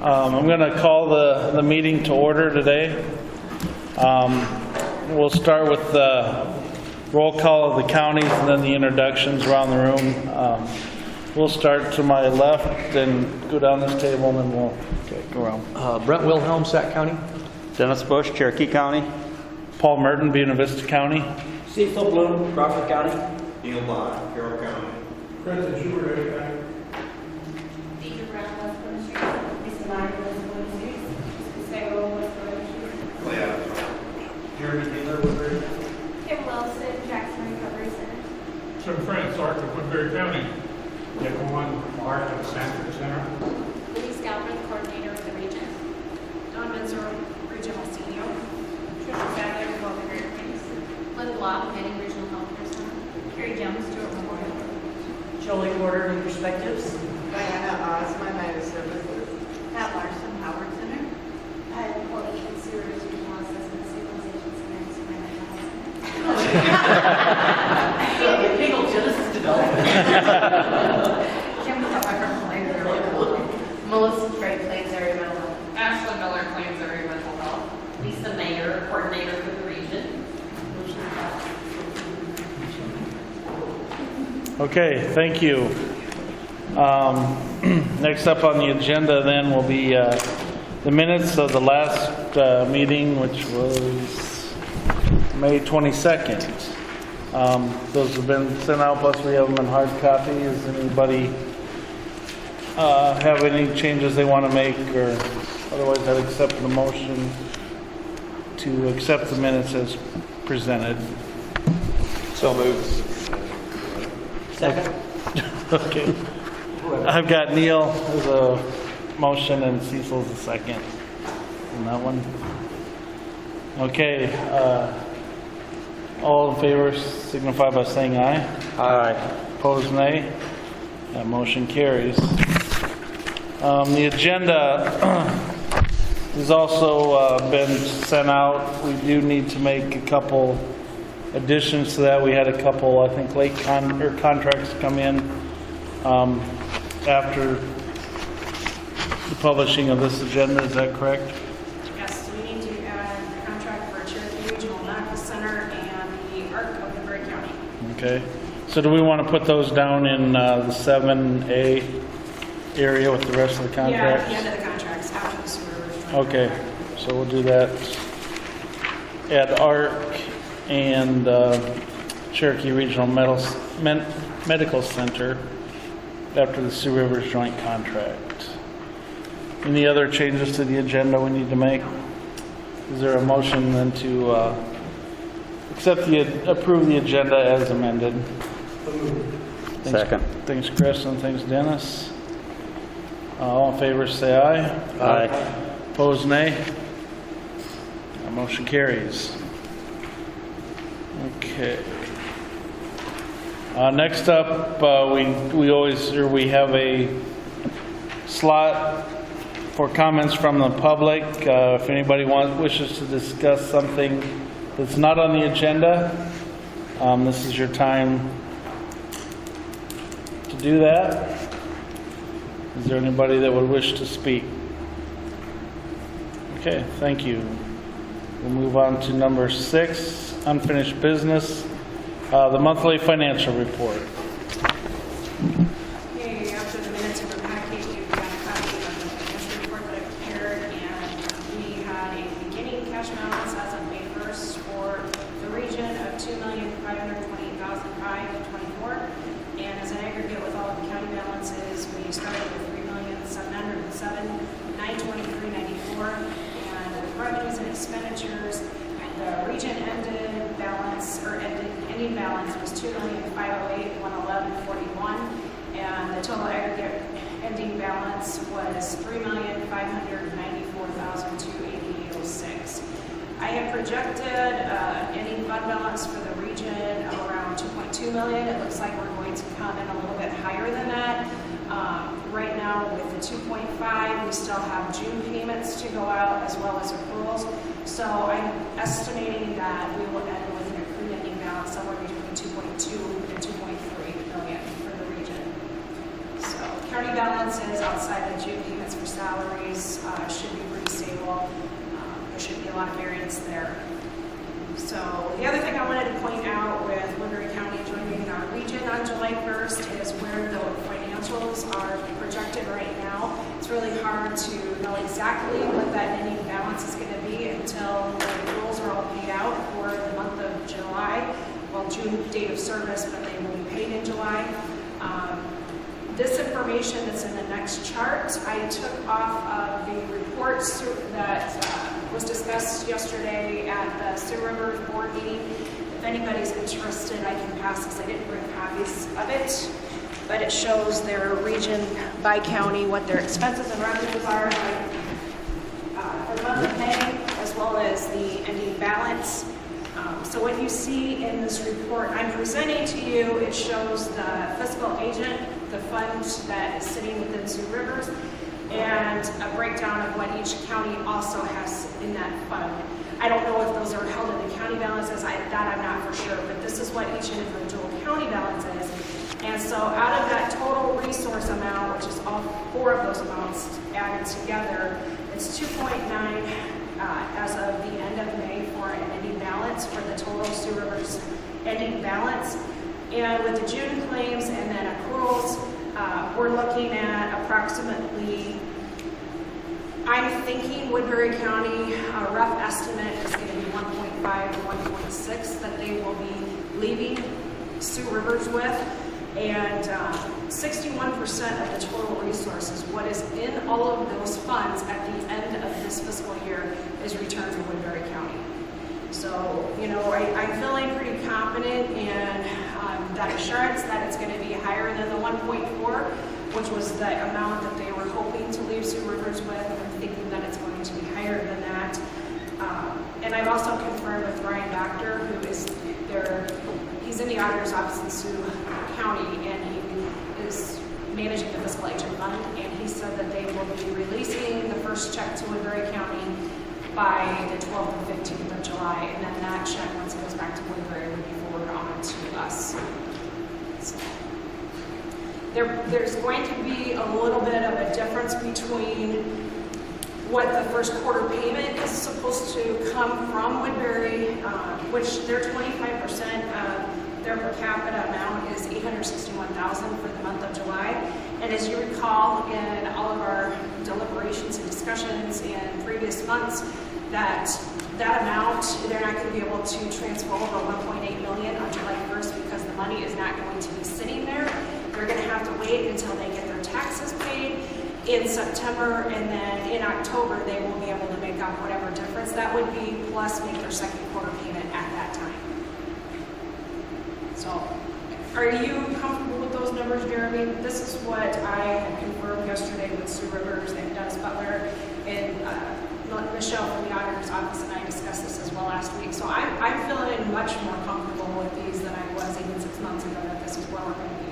I'm going to call the meeting to order today. We'll start with the roll call of the counties and then the introductions around the room. We'll start to my left and go down this table and then we'll go around. Brent Wilhelm, Sac County. Dennis Bush, Cherokee County. Paul Merton, Buena Vista County. Cecil Bloom, Crawford County. Neil Bond, Carroll County. President Schubert, County. Deidre Brown, West Point Street. Lisa Meyer, West Point Street. Sarah, West Point Street. Jeremy Taylor, Woodbury. Kim Wilson, Jackson Recovery Center. Tim France, Arthur, Woodbury County. Nick Owen, Mark at Sanford Center. Louise Galvin, coordinator of the region. Don Benzer, regional CEO. Trisha Sadler, Golden Bear Plains. Lynn Block, Manning Regional Health Personnel. Carrie Jones, Stewart Memorial. Jolie Porter, New Perspectives. Diana Osman, United Services. Pat Larson, Howard Center. Pat Cody, Sewers Regional Assessment Stabilization Center, and Savannah Health Center. Legal Genesis Development. Kim Tucker, Plains Area Mental Health. Melissa Trey, Plains Area Mental Health. Ashley Miller, Plains Area Mental Health. Lisa Mayer, coordinator for the region. Okay, thank you. Next up on the agenda then will be the minutes of the last meeting, which was May 22nd. Those have been sent out, plus we have them in hard copy. Does anybody have any changes they want to make, or otherwise I'd accept the motion to accept the minutes as presented. So moved. Second. Okay. I've got Neil as a motion and Cecil as a second on that one. Okay. All in favor signify by saying aye. Aye. Opposed, nay. That motion carries. The agenda has also been sent out. We do need to make a couple additions to that. We had a couple, I think, late contracts come in after the publishing of this agenda. Is that correct? Yes, we need to add a contract for Cherokee Regional Medical Center and the ARC of Woodbury County. Okay. So do we want to put those down in the 7A area with the rest of the Yeah, at contracts? the end of the contracts, after the sewer. Okay, so we'll do that at ARC and Cherokee Regional Medical Center after the Sioux Rivers joint contract. Any other changes to the agenda we need to make? Is there a motion then to approve the agenda as amended? Second. Thanks, Chris, and thanks, Dennis. All in favor say aye. Aye. Opposed, nay. That motion carries. Okay. Next up, we have a slot for comments from the public. If anybody wishes to discuss something that's not on the agenda, this is your time to do that. Is there anybody that would wish to speak? Okay, thank you. We'll move on to number 6, unfinished business, the monthly financial report. Okay, after the minutes of the package, you've got a copy of the financial report that I prepared, and we had a beginning cash balance as of May 1st for the region of $2,528,524. And as an aggregate with all of the county balances, we started with $3,707,923.94. And with revenues and expenditures, the region ending balance was $2,508,111.41, and the total aggregate ending balance was $3,594,288.06. I have projected ending fund balance for the region of around $2.2 million. It looks like we're going to come in a little bit higher than that. Right now, with the 2.5, we still have June payments to go out as well as accruals. So I'm estimating that we will end with an accrued ending balance somewhere between 2.2 and 2.3 million for the region. So county balances outside of June payments for salaries lot of variance there. So the other thing I wanted to point out with Woodbury County joining our region on July 1st is where the financials are projected right now. It's really hard to know exactly what that ending balance is going to be until the rules are all paid out for the month of July. Well, June date of service, but they will be paid in July. This information that's in the next chart, I took off of the reports that was discussed yesterday at the Sioux River board meeting. If anybody's interested, I can pass this. I didn't bring copies of it, but it shows their region by county, what their expenses and revenues are for the month of May, as well as the ending balance. So what you see in this report I'm presenting to you, it shows the fiscal agent, the fund that is sitting within Sioux Rivers, and a breakdown of what each county also has in that fund. I don't know if those are held in the county balances, that I'm not for sure, but this is what each individual county balance is. And so out of that total resource amount, which is all four of those amounts added together, it's 2.9 as of the end of May for an ending balance for the total Sioux Rivers ending balance. And with the June claims and then accruals, we're looking at approximately, I'm thinking Woodbury County, a rough estimate is going to be 1.5 to 1.6 that they will be leaving Sioux Rivers with. And 61% of the total resources, what is in all of those funds at the end of this fiscal year, is returned to Woodbury County. So, you know, I'm feeling pretty confident in that assurance that it's going to be higher than the 1.4, which was the amount that they were hoping to leave Sioux Rivers with. I'm thinking that it's going to be higher than that. And I've also confirmed with Ryan Doctor, who is he's in the auditor's office in Sioux County, and he is managing the fiscal agent fund, and he said that they will be releasing the first check to Woodbury County by the 12th and 15th of July, and then that check, once it goes back to Woodbury, will be forwarded on to us. So, there's going to be a little bit of a difference between what the first quarter payment is supposed to come from Woodbury, which their 25% of their per capita amount is $861,000 for the month of July. And as you recall, in all of our deliberations and discussions in previous months, that amount, they're not going to be able to transfer over $1.8 million on July 1st because the money is not going to be sitting there. They're going to have to wait until they get their taxes paid in September, and then in October they will be able to make up whatever difference that would be, plus make their second quarter payment at that time. So, are you comfortable with those numbers, Jeremy? This is what I had confirmed yesterday with Sioux Rivers and Dennis Butler, and Michelle from the auditor's office, and I discussed this as well last week. So I'm feeling much more comfortable with these than I was even 6 months ago that this is where we're going to be.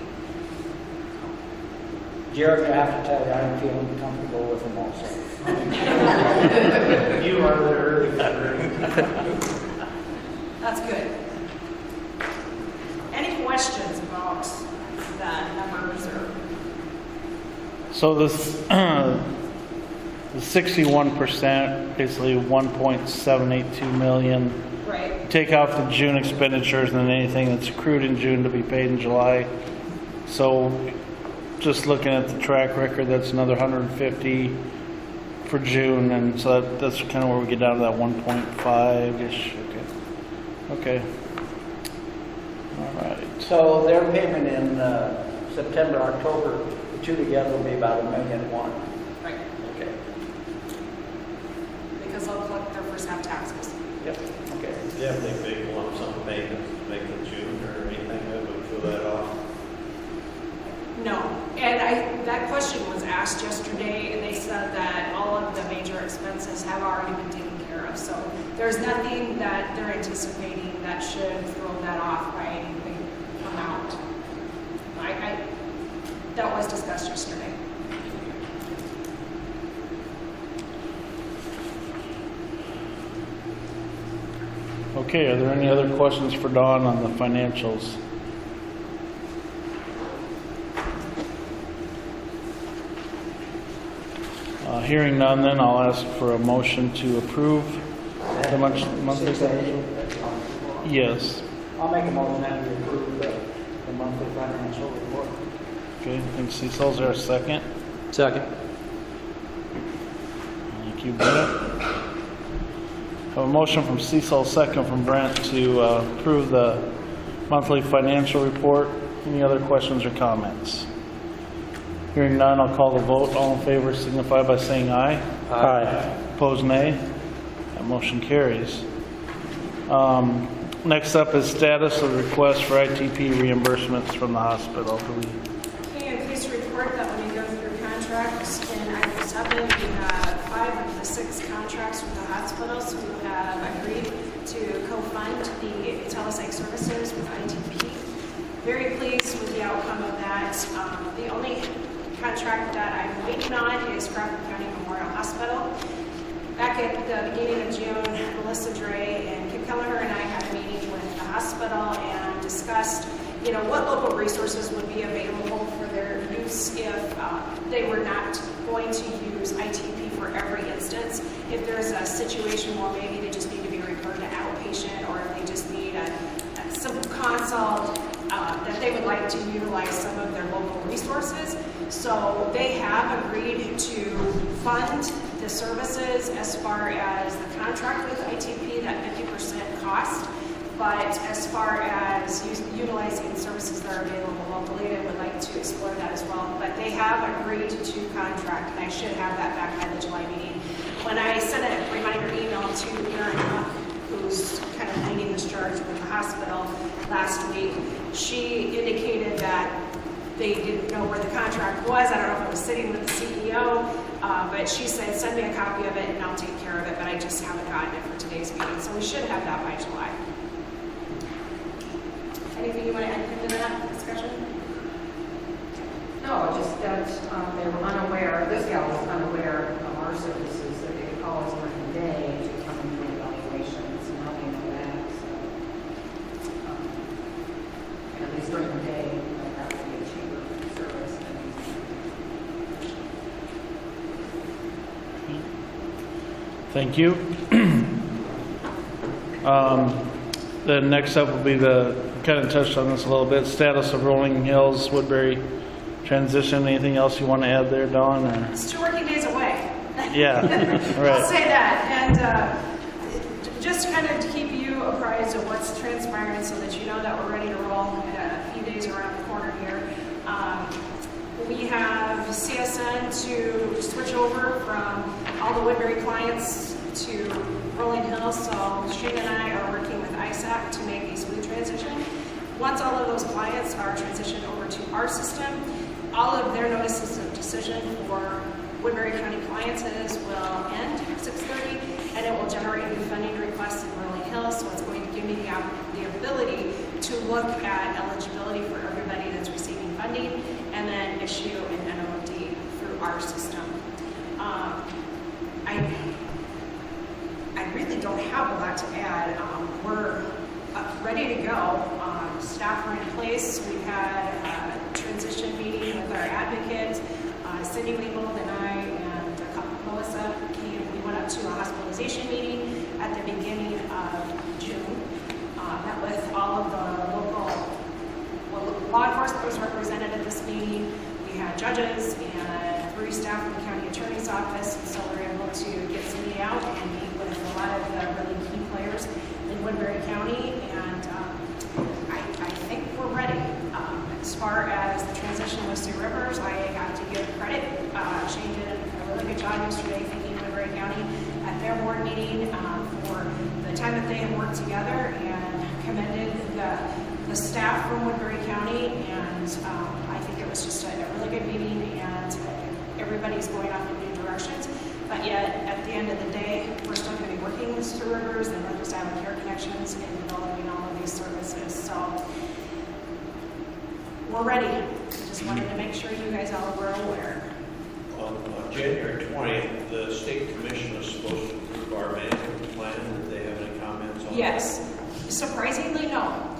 Jeremy, I have to tell you, I'm feeling comfortable with them also. You are the early veteran. That's good. Any questions about the numbers or? So this, the 61%, basically 1.782 million. Right. Take off the June expenditures and then anything that's accrued in June to be paid in July. So just looking at the track record, that's another 150 for June, and so that's kind of where we get down to that 1.5-ish. Okay. All right. So their payment in September, October, the two together will be about $1.1 million. Right. Okay. Because they'll collect their first half taxes. Yep. Okay. Do you have any big lump sum payments to make in June or anything that would fill that off? No, and that question was asked yesterday, and they said that all of the major expenses have already been taken care of. So there's nothing that they're anticipating that should throw that off by any big amount. That was discussed yesterday. Okay, are there any other questions for Dawn on the financials? Hearing none, then I'll ask for a motion to approve The monthly 6A, financial? that's on. Yes. I'll make a motion that we approve the monthly financial report. Okay, thanks Cecil. Is there a second? Second. Thank you, Brent. Have a motion from Cecil, second from Brent to approve the monthly financial report. Any other questions or comments? Hearing none, I'll call the vote. All in favor signify by saying aye. Aye. Opposed, nay. That motion carries. Next up is status of request for ITP reimbursements from the hospital. Okay, I'm pleased to report that when we go through contracts in Item 7, we have 5 of the 6 contracts with the hospitals who have agreed to co-fund the telepsych services with ITP. Very pleased with the outcome of that. The only contract that I'm waiting on is Crawford County Memorial Hospital. Back at the beginning of June, Melissa Dre and Kim Kelleher and I had a meeting with the hospital and discussed, what local resources would be available for their use if they were not going to use ITP for every instance. If there's a situation where maybe they just need to be referred to outpatient, or if they just need a simple consult, that they would like to utilize some of their local resources. So they have agreed to fund the services as far as the contract with ITP, that 50% cost. But as far as utilizing services that are available locally, they would like to explore that as well. But they have agreed to contract, and I should have that back by the July meeting. When I sent a reminder email to Erin Huck, who's kind of leading this charge with the hospital last week, she indicated that they didn't know where the contract was. I don't know if it was sitting with the CEO, but she said, send me a copy of it and I'll take care of it, but I just haven't gotten it for today's meeting. So we should have that by July. Anything you want to add into that discussion? No, just that they were unaware, this gal was unaware of our services, that they call us during the day to come and do evaluations, and now they know that, so. At least during the day, that would be a cheaper service than Thank you. The next up will be kind of touched on this a little bit, status of Rolling Hills, Woodbury transition. Anything else you want to add there, Dawn? Or? It's 2 working days away. Yeah, right. I'll say that. And just kind of to keep you apprised of what's transpiring so that you know that we're ready to roll a few days around the corner here. We have CSN to switch over from all the Woodbury clients to Rolling Hills. So Shane and I are working with ISAC to make a smooth transition. Once all of those clients are transitioned over to our system, all of their notices of decision for Woodbury County clients will end at 6:30, and it will generate new funding requests in Rolling Hills. So it's going to give me the ability to look at eligibility for everybody that's receiving funding, and then issue an NOD through our system. I really don't have a lot to add. We're ready to go. Staff are in place. We've had a transition meeting with our advocates. Cindy Leopold and I and Melissa came. We went up to a hospitalization meeting at the beginning of June. Met with all of the local law enforcement was represented at this meeting. We had judges and 3 staff from the county attorney's office, and so we were able to get Cindy out and meet with a lot of the really key players in Woodbury County, and I think we're ready. As far as the transition with Sioux Rivers, I have to give credit. Shane did a really good job yesterday thanking Woodbury County at their board meeting for the time that they have worked together, and commended the staff from Woodbury County, and I think it was just a really good meeting, and everybody's going off in new directions. But yet, at the end of the day, we're still going to be working with Sioux Rivers and Northwest Iowa Care Connections and developing all of these services. So we're ready. Just wanted to make sure you guys all were aware. On January 20th, the state commission was supposed to approve our management plan. Did they have any comments on that? Yes. Surprisingly, no.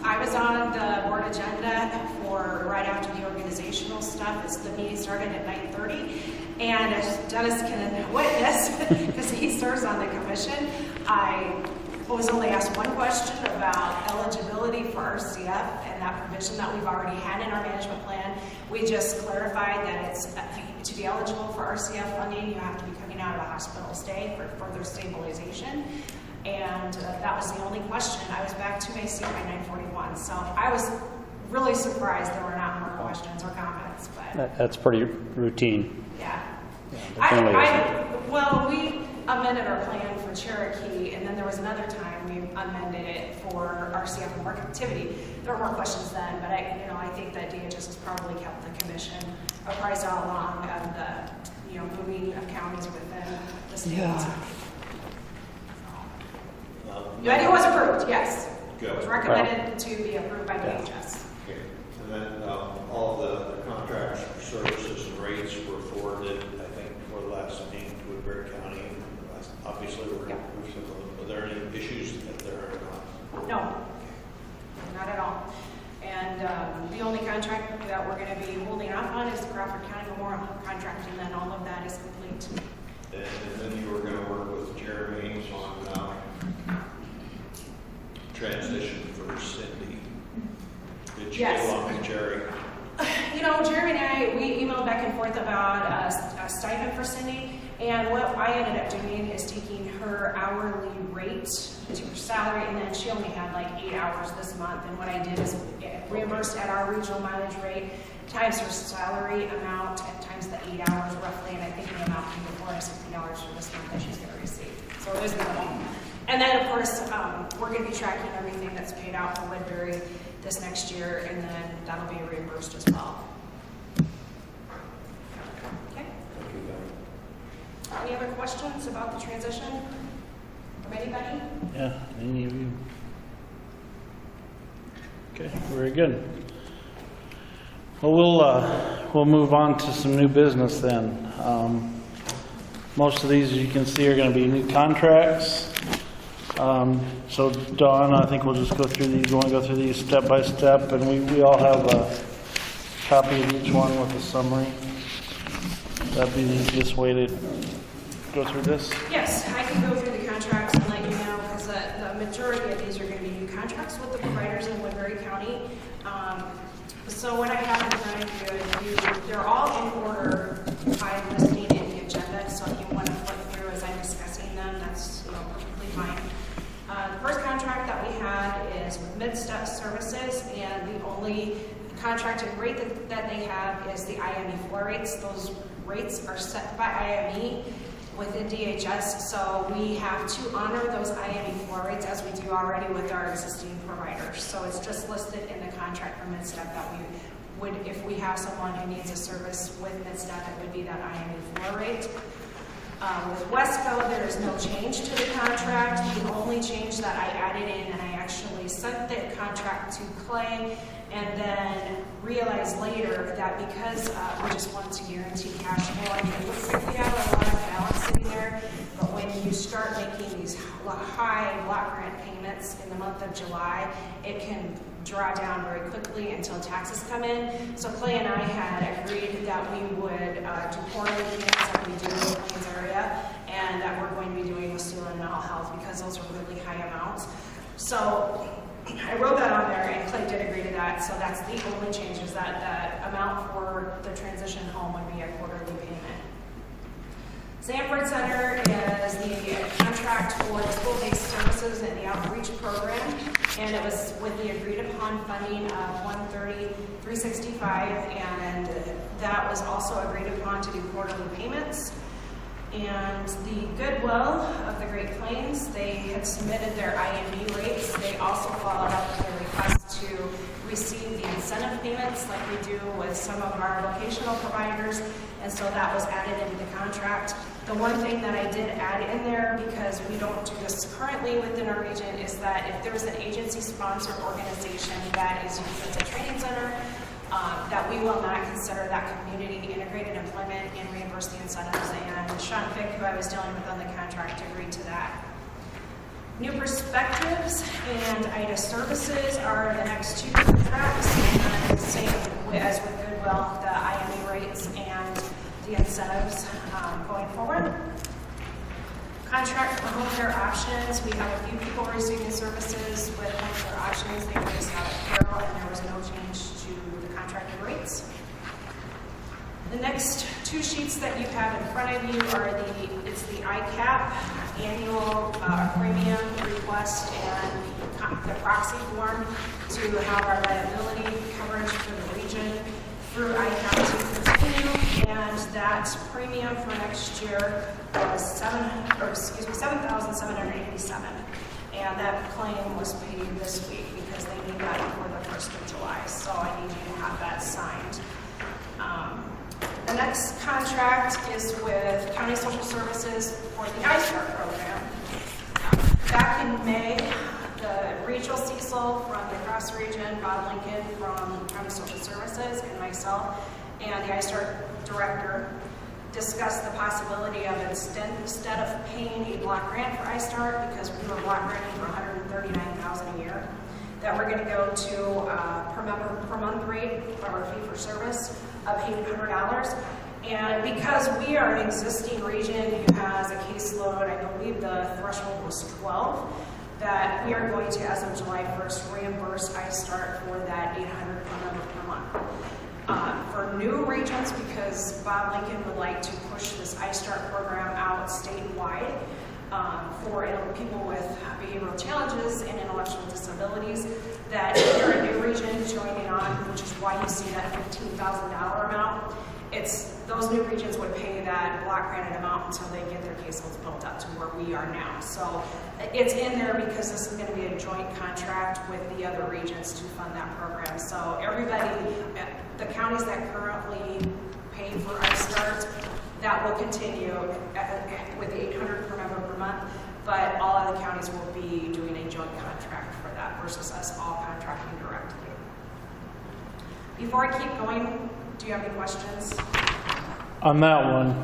I was on the board agenda for right after the organizational stuff. The meeting started at 9:30, and as Dennis can witness, because he he serves on the commission. I was only asked one question about eligibility for RCF and that provision that we've already had in our management plan. We just clarified that it's to be eligible for RCF funding, you have to be coming out of a hospital stay for further stabilization. And that was the only question. I was back to my seat by 9:41. So I was really surprised there were not more questions or comments, but That's pretty routine. yeah. definitely Well, we amended our plan for Cherokee, and then there was another time we amended it for RCF and work activity. There were more questions then, but I think that DHS has probably kept the commission apprised all along of the, moving of counties within the state. But it was approved, yes. Good. It was recommended to be approved by DHS. Okay. And then all the contracts for services and rates were forwarded, I think, for the last meeting to Woodbury County. Obviously, are there any issues that there are not? No, not at all. And the only contract that we're going to be holding off on is the Crawford County Memorial contract, and then all of that is complete. And then you were going to work with Jeremy on transition for Cindy. Did you Yes. get along with Jerry? Jeremy and I, we emailed back and forth about a stipend for Cindy, and what I ended up doing is taking her hourly rate to her salary, and then she only had like 8 hours this month, and what I did is reimbursed at our regional mileage rate times her salary amount and times the 8 hours roughly, and I think the amount came to $460 for this month that she's going to receive. So there's minimal. And then, of course, we're going to be tracking everything that's paid out for Woodbury this next year, and then that'll be reimbursed as well. Okay. Any other questions about the transition from anybody? Yeah, any of you? Okay, very good. Well, we'll move on to some new business then. Most of these, as you can see, are going to be new contracts. So Dawn, I think we'll just go through these. We want to go through these step by step, and we all have a copy of each one with a summary. That'd be the easiest way to go through this. Yes, I can go through the contracts and let you know, because the majority of these are going to be new contracts with the providers in Woodbury County. So what I have in front of you, they're all in order by listing in the agenda, so if you want to flip through as I'm discussing them, that's perfectly fine. The first contract that we had is with Mid-Step Services, and the only contracted rate that they have is the IME floor rates. Those rates are set by IME within DHS, so we have to honor those IME floor rates as we do already with our existing providers. So it's just listed in the contract for Mid-Step that we would, if we have someone who needs a service with Mid-Step, it would be that IME floor rate. With Wesco, there is no change to the contract. The only change that I added in, and I actually sent the contract to Clay, and then realized later that because we just wanted to guarantee cash flow, and it looks like we have a lot of balance sitting there, but when you start making these high block grant payments in the month of July, it can draw down very quickly until taxes come in. So Clay and I had agreed that we would do quarterly payments like we do in the Plains area, and that we're going to be doing with Steel and Mental Health because those are really high amounts. So I wrote that on there, and Clay did agree to that. So that's the only change, is that the amount for the transition home would be a quarterly payment. Sanford Center is the contract for the school-based services and the outreach program, and it was with the agreed-upon funding of $130,365, and that was also agreed upon to do quarterly payments. And the Goodwill of the Great Plains, they had submitted their IME rates. They also followed up with a request to receive the incentive payments like we do with some of our vocational providers, and so that was added into the contract. The one thing that I did add in there, because we don't do this currently within our region, is that if there's an agency-sponsored organization that is used as a training center, that we will not consider that community integrated employment and reimburse the incentives. And Sean Fick, who I was dealing with on the contract, agreed to that. New Perspectives and IDA Services are the next two contracts, and same as with Goodwill, the IME rates and the incentives going forward. Contract for home care options, we have a few people receiving services with home care options. They were just out at Carroll, and there was no change to the contracted rates. The next two sheets that you have in front of you are it's the ICAP annual premium request and the proxy form to have our liability coverage for the region through ICAP to continue. And that premium for next year was $7,787. And that claim was paid this week because they need that before the 1st of July. So I need you to have that signed. The next contract is with County Social Services for the iStart program. Back in May, the regional Cecil from the Cross region, Bob Lincoln from County Social Services, and myself, and the iStart director discussed the possibility of instead of paying a block grant for iStart, because we were block granting for $139,000 a year, that we're going to go to per member per month rate or fee for service of $800. And because we are an existing region who has a caseload, I believe the threshold was 12, that we are going to, as of July 1st, reimburse iStart for that $800 per member per month. For new regions, because Bob Lincoln would like to push this iStart program out statewide for people with behavioral challenges and intellectual disabilities, that if you're a new region joining on, which is why you see that $15,000 amount, those new regions would pay that block granted amount until they get their caseloads built up to where we are now. So it's in there because this is going to be a joint contract with the other regions to fund that program. So everybody, the counties that currently pay for iStart, that will continue with $800 per member per month, but all other counties will be doing a joint contract for that versus us all contracting directly. Before I keep going, do you have any questions? On that one,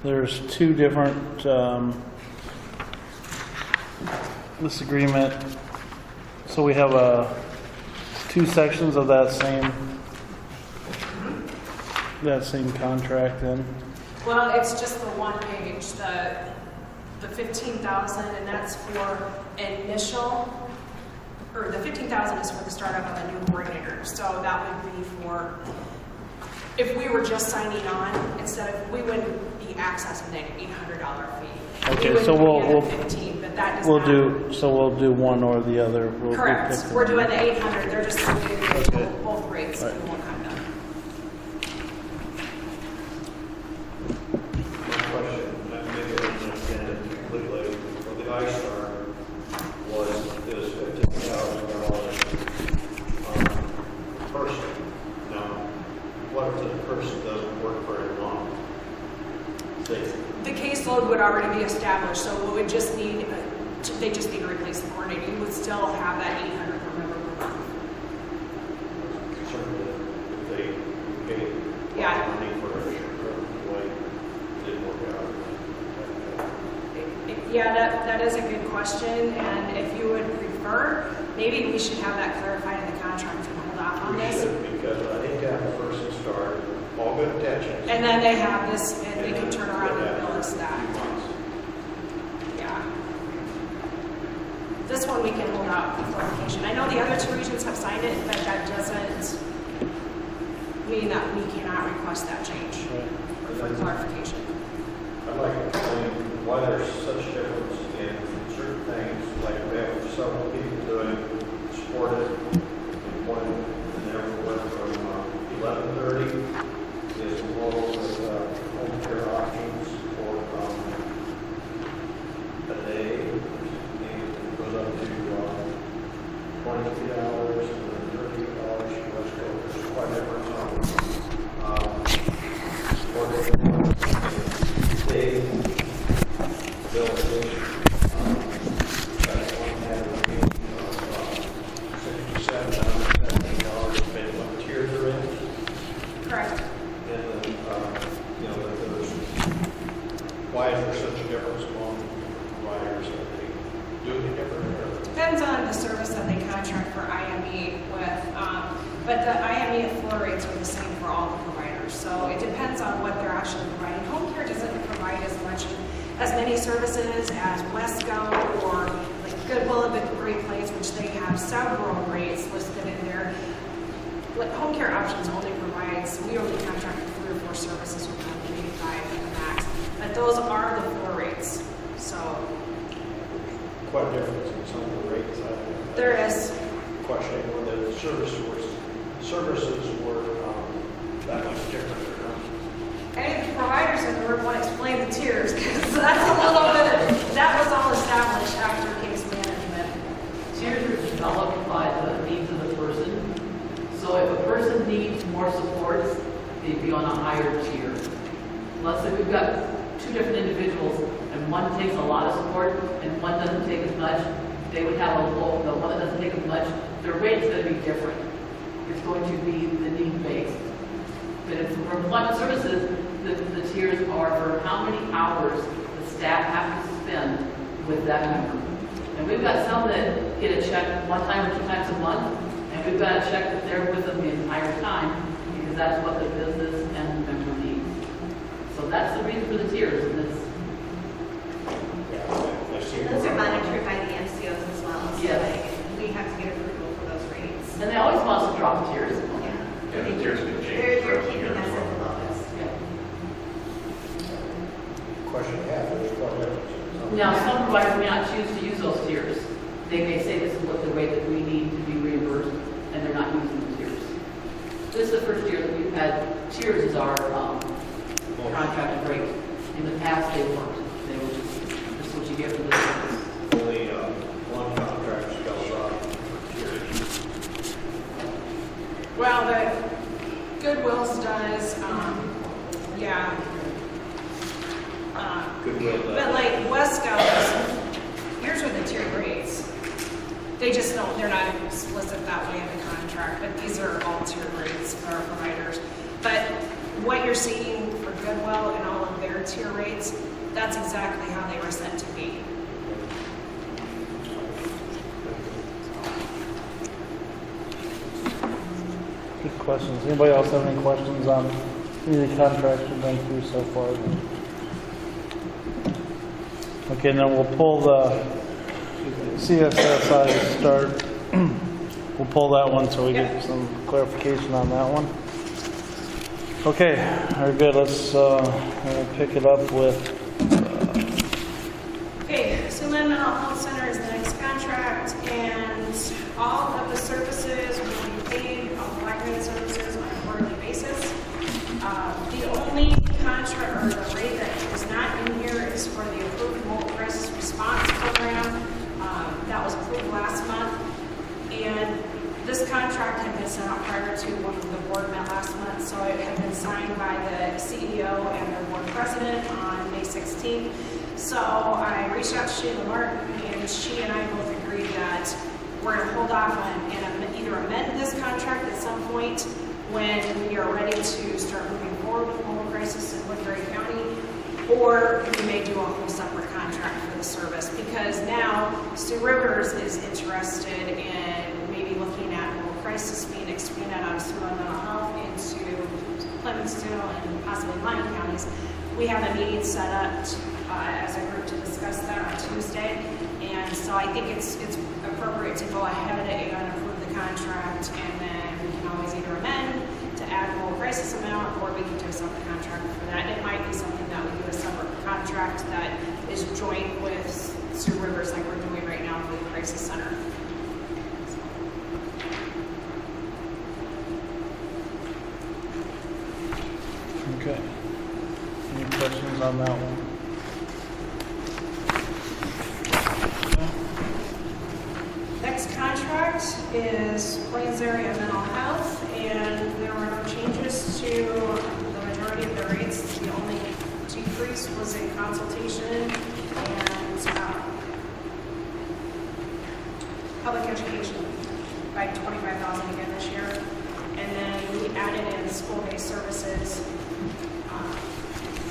there's two different, this agreement, so we have two sections of that same contract then? Well, it's just the one page, the 15,000, and that's for initial, or the 15,000 is for the startup of a new coordinator. So that would be for, if we were just signing on, we wouldn't be accessing that $800 fee. Okay, so we'll 15, but that does we'll not. do one or the other. Correct. We're doing the 800. They're just doing Okay. both rates Right. in one kind of. Question, maybe I didn't understand it completely. For the iStar is $15,000 person. Now, what if the person doesn't work very long? The caseload would already be established, so we would just need, they just need to replace the coordinator. You would still have that 800 per member per month. Certainly, if they paid Yeah. money for a short-term employee, it didn't work out. Yeah, that is a good question, and if you would prefer, maybe we should have that clarified in the contract and hold off on We this. should, because I hate to have a person start, all good intentions. And then they have this, and they can turn around and bill us that. Yeah. This one we can hold out for clarification. I know the other two regions have signed it, but that doesn't mean that we cannot request that change for clarification. I'd like to explain why there's such difference in certain things, like we have several people doing supported employment, and therefore from 11:30 is involved with home care options for a day, and it goes up to $23 and then $30 for West Coast. There's quite a difference on day bill. That's one had a rate of $67 depending on what tiers they're in. Correct. And then, that there's, why is there such a difference among providers that they do it different? Depends on the service that they contract for IME with, but the IME and floor rates are the same for all the providers. So it depends on what they're actually providing. Home care doesn't provide as much as many services as Wesco or like Goodwill of the Great Plains, which they have several rates listed in there. What Home Care Options only provides, we only contract for 3 or 4 services with them, maybe 5 at the max. But those are the floor rates. So Quite a difference in some of the rates. there is, Questioning whether the services were that much different or not. any of the providers in the room want to explain the tiers, because that's a little bit, that was all established after case management. Tiers are developed by the needs of the person. So if a person needs more support, they'd be on a higher tier. Let's say we've got 2 different individuals and one takes a lot of support and one doesn't take as much, they would have a low, the one that doesn't take as much, their rate's going to be different. It's going to be the need-based. But if for employment services, the tiers are for how many hours the staff have to spend with that member. And we've got some that get a check 1 time or 2 times a month, and we've got to check that they're with them the entire time, because that's what the business and the member needs. So that's the reason for the tiers, and it's, Those are monitored by the MCOs as well, so Yes. like, we have to get approval for those rates. and they always want us to drop the tiers. Yeah. Yeah, the tiers can change They're throughout the keeping year us as at well. the lowest. Yeah. Question I have is quite a difference. Now, some providers may not choose to use those tiers. They may say this is what the rate that we need to be reimbursed, and they're not using the tiers. This is the first year that we've had tiers as our contracted rate. In the past, they weren't. They were just, this is what you get for this service. Only one contract spells out tiers. Well, the Goodwill's does, yeah. Goodwill does. But like Wesco's, here's what the tiered rates. They just don't, they're not explicit that way in the contract, but these are all tiered rates for our providers. But what you're seeing for Goodwill and all of their tier rates, that's exactly how they were set to be. Good questions. Anybody else have any questions on any of the contracts we've been through so far? Okay, now we'll pull the CSSI to start. We'll pull that one so we get some clarification on that one. Okay, very good. Let's pick it up with, Okay, Siouxland Mental Health Center is the next contract, and all of the services will be paid, all the migrant services on a quarterly basis. The only contract, or the rate that is not in here is for the approved mobile crisis response program. That was approved last month, and this contract had been sent out prior to when the board met last month, so it had been signed by the CEO and the board president on May 16th. So I reached out to Sheila Martin, and she and I both agreed that we're going to hold off on and either amend this contract at some point when we are ready to start moving forward with mobile crisis in Woodbury County, or we may do a whole separate contract for the service, because now Sioux Rivers is interested in maybe looking at mobile crisis being expanded out of Siouxland Mental Health into Clementsville and possibly Lyon counties. We have a meeting set up as a group to discuss that on Tuesday, and so I think it's appropriate to go ahead and approve the contract, and then we can always either amend to add a mobile crisis amount, or we can do a separate contract for that. It might be something that we do a separate contract that is joint with Sioux Rivers, like we're doing right now for the crisis center. okay. Any questions on that one? Next contract is Plains Area Mental Health, and there were no changes to the majority of the rates. The only decrease was in consultation and public education by $25,000 again this year. And then we added in school-based services.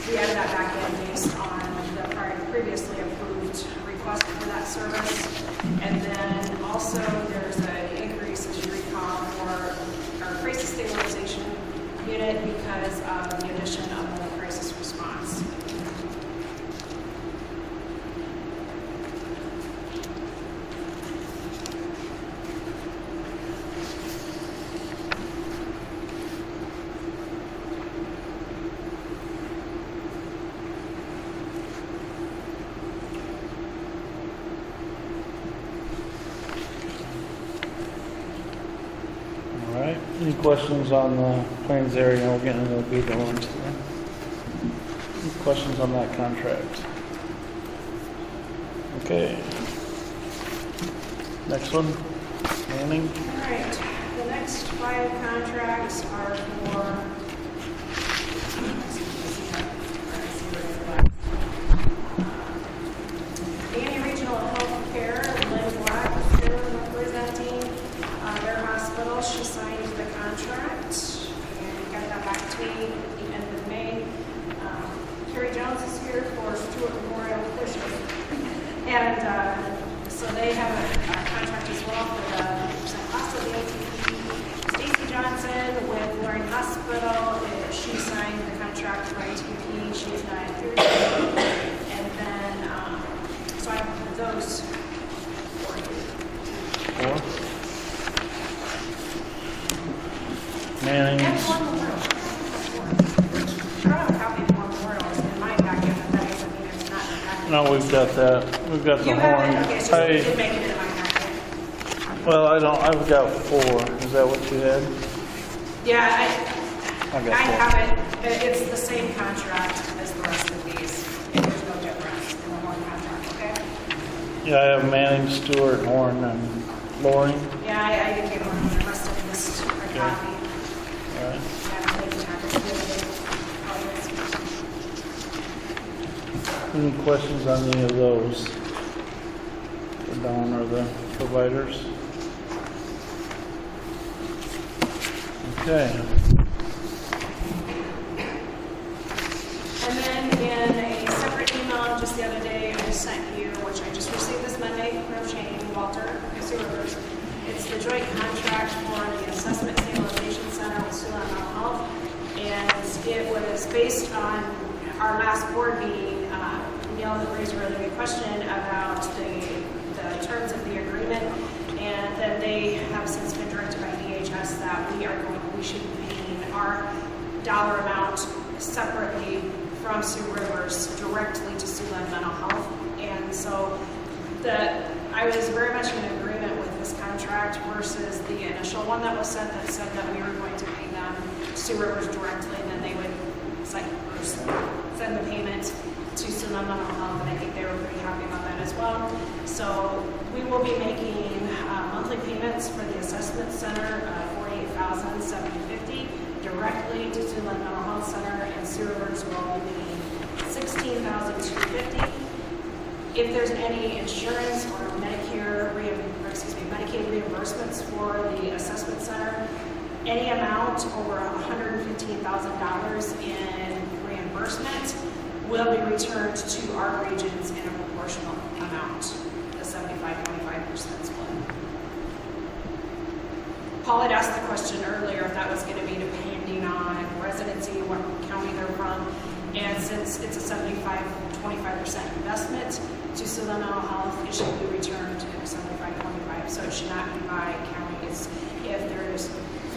We added that back in based on the previously approved request for that service. And then also there's an increase, as you recall, for our crisis stabilization unit because of the addition of the crisis response. Any questions on the Plains area? We'll get into the bigger ones. Any questions on that contract? Okay. Next one, Manning. All right, the next 5 contracts are for Danny Regional Health Care, Lynn Black is here representing their hospital. She signed the contract and got that back to me at the end of May. Carrie Jones is here for Stewart Memorial Christian. And so they have a contract as well for the cost of the ATP. Stacy Johnson with Loring Hospital, she signed the contract for ATP. She's not here yet. And then, so I have those for you. 4. Manning's. And War Memorial. I don't have a copy of War Memorial in my packet, but that doesn't mean it's not in the packet. No, we've got that. We've got the You have it? Okay, horn. so you did make it in my packet. Well, I don't, I've got 4. Is that what you had? Yeah, I got I 4. have it. It's the same contract as the rest of these. And there's no difference in the one contract, okay? Yeah, I have Manning, Stewart, Horn, and Loring. Yeah, I didn't get one of the rest of this a Okay. copy. All right. Yeah, they can have it. Any questions on any of those? For Dawn or the providers? Okay. And then in a separate email just the other day, I just sent you, which I just received this Monday from Shane Walter, Sue Rivers. It's the joint contract for the Assessment Stabilization Center with Siouxland Mental Health. And it was based on our last board meeting. Neil raised a really good question about the terms of the agreement. And then they have since been directed by DHS that we should be paying our dollar amount separately from Sue Rivers directly to Siouxland Mental Health. And so I was very much in agreement with this contract versus the initial one that was sent that said that we were going to pay them, Sue Rivers directly, and then they would send the payment to Siouxland Mental Health, and I think they were pretty happy about that as well. So we will be making monthly payments for the assessment center, $48,750 directly to Siouxland Mental Health Center, and Sue Rivers will be paying $16,250. If there's any insurance or Medicaid reimbursements for the assessment center, any amount over $115,000 in reimbursement will be returned to our regions in a proportional amount, the 75-25% split. Paul had asked the question earlier if that was going to be depending on residency, what county they're from, and since it's a 75-25% investment to Siouxland Mental Health, it should be returned to 75-25, so it should not be by counties. If there's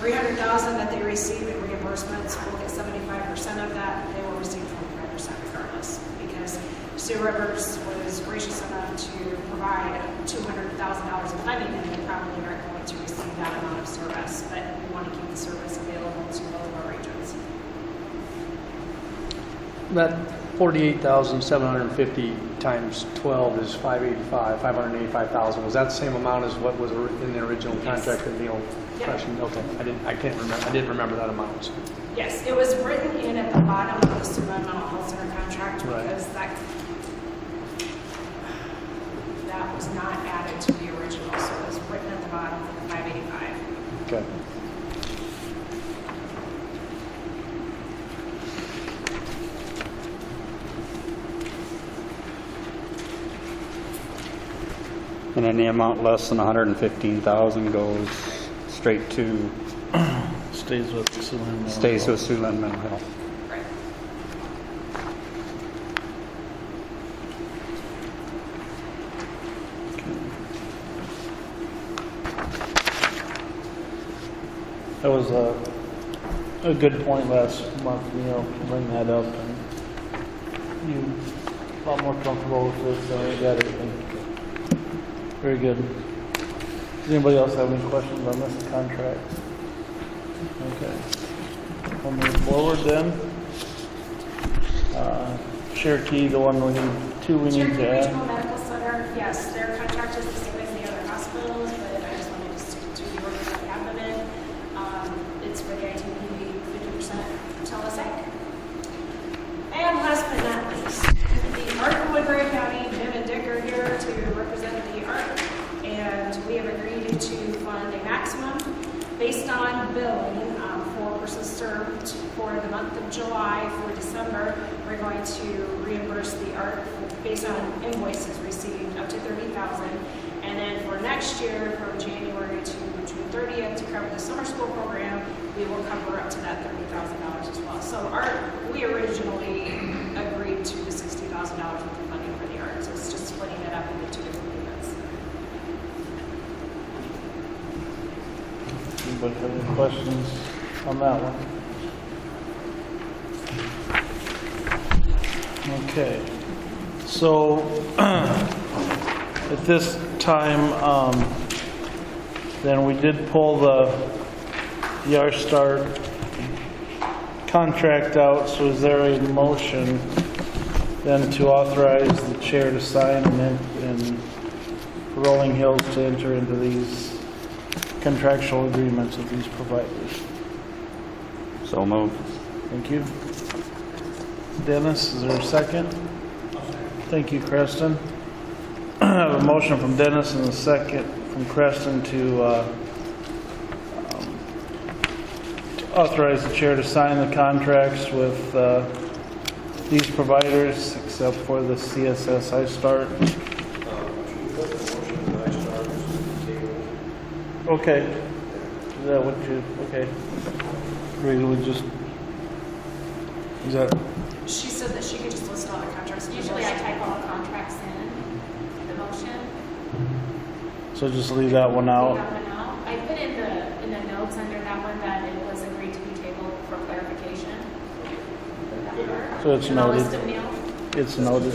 $300,000 that they receive in reimbursements, we'll get 75% of that. They will receive 25% regardless, because Sue Rivers was gracious enough to provide $200,000 in funding, and they probably aren't going to receive that amount of service, but we want to keep the service available to both of our regions. That 48,750 times 12 is 585,000. Was that the same amount as what was in the original contract that Neil questioned? Okay, I didn't remember that amount. So. Yes, it was written in at the bottom of the Siouxland Mental Health Center contract because that was not added to the original, so it was written at the bottom for the 585. Okay. And any amount less than 115,000 goes straight to, Stays with Siouxland Mental Health. stays with Siouxland Mental Health. Right. That was a good point last month, Neil, to bring that up, and you a lot more comfortable with it, so we got everything. Very good. Does anybody else have any questions on this contract? Okay. We'll move forward then. Cherokee, the one we need, two we need Cherokee to Regional add. Medical Center, yes, their contract is the same as the other hospitals, but I just wanted to stick to the order that we have them in. It's for the ITP 50% telepsych. And last but not least, the ARC of Woodbury County, Jim and Dick are here to represent the ARC, and we have agreed to fund a maximum based on billing for persons served for the month of July. For December, we're going to reimburse the ARC based on invoices received up to $30,000, and then for next year, from January to June 30th, to cover the summer school program, we will cover up to that $30,000 as well. So we originally agreed to the $60,000 worth of funding for the ARC, so it's just splitting it up into two different payments. Anybody have any questions on that one? Okay. So at this time, then we did pull the R-Start contract out. So is there a motion then to authorize the chair to sign and Rolling Hills to enter into these contractual agreements with these providers? So moved. Thank you. Dennis, is there a second? Thank you, Creston. I have a motion from Dennis and a second from Creston to authorize the chair to sign the contracts with these providers, except for the CSS iStart. Okay. Is that what you, okay. Ready, we just, is that, She said that she could just list all the contracts. Usually I type all the contracts in the motion. so just leave that one Leave out? that one out. I put in the notes under that one that it was agreed to be tabled for clarification. That part. So it's And I'll noted. list them now. It's noted.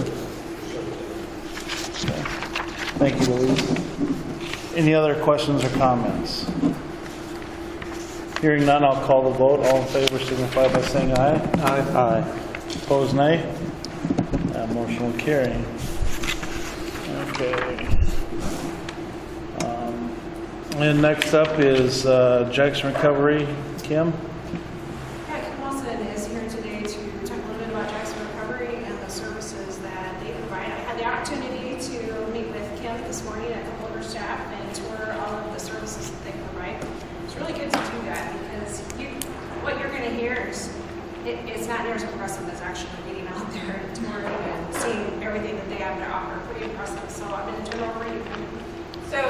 Okay. Thank you, Louise. Any other questions or comments? Hearing none, I'll call the vote. All in favor signify by saying aye. Aye. Opposed, nay. That motion will carry. Okay. And next up is Jackson Recovery. Kim? Yeah, Kim Wilson is here today to talk a little bit about Jackson Recovery and the services that they provide. I had the opportunity to meet with Kim this morning and a couple of her staff and tour all of the services that they provide. It's really good to do that because what you're going to hear is it's not near as impressive as actually getting out there and touring and seeing everything that they have to offer. Pretty impressive. So I'm going to turn it over to you. So,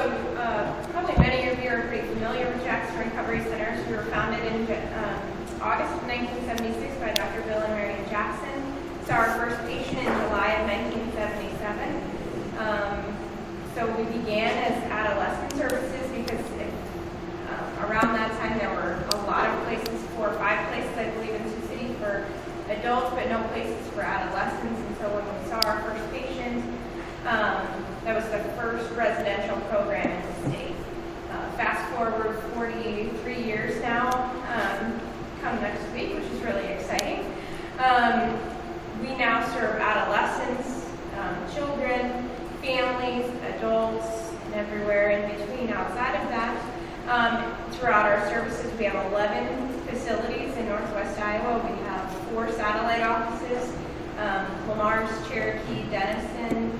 probably many of you are pretty familiar with Jackson Recovery Centers. We were founded in August of 1976 by Dr. Bill and Marion Jackson. Saw our first patient in July of 1977. So we began as adolescent services because around that time there were a lot of places, 4 or 5 places, I believe, in Sioux City for adults, but no places for adolescents. And so when we saw our first patient, that was the first residential program in the city. Fast forward 43 years now, come next week, which is really exciting. We now serve adolescents, children, families, adults, and everywhere in between outside of that. Throughout our services, we have 11 facilities in Northwest Iowa. We have 4 satellite offices, Lamar's, Cherokee, Denison,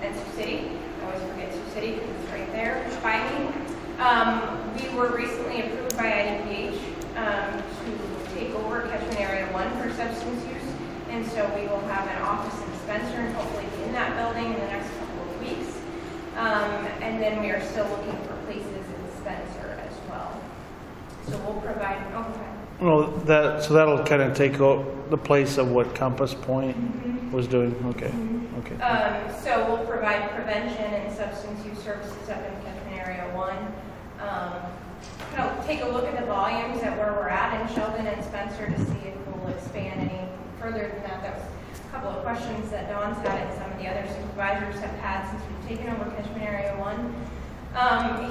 and Sioux City. I always forget Sioux City because it's right there by me. We were recently approved by IDPH to take over Catchment Area 1 for substance use, and so we will have an office in Spencer and hopefully be in that building in the next couple of weeks. And then we are still looking for places in Spencer as well. So we'll provide, Well, so that'll kind of take the place of what Compass Point was doing. Okay. Okay. So we'll provide prevention and substance use services up in Catchment Area 1. Kind of take a look at the volumes at where we're at in Sheldon and Spencer to see if we'll expand any further than that. That was a couple of questions that Dawn's had and some of the other supervisors have had since we've taken over Catchment Area 1.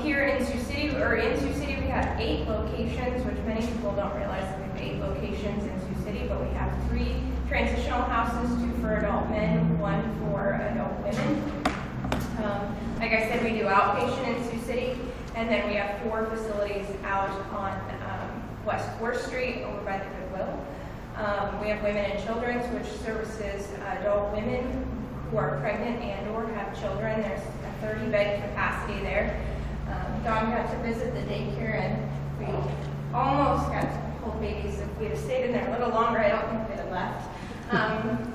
Here in Sioux City, we have 8 locations, which many people don't realize that we have 8 locations in Sioux City, but we have 3 transitional houses, 2 for adult men, 1 for adult women. Like I said, we do outpatient in Sioux City, and then we have 4 facilities out on West 4th Street over by the Goodwill. We have Women and Children's, which services adult women who are pregnant and or have children. There's a 30-bed capacity there. Dawn got to visit the daycare, and we almost got to hold babies. If we had stayed in there a little longer, I don't think we'd have left,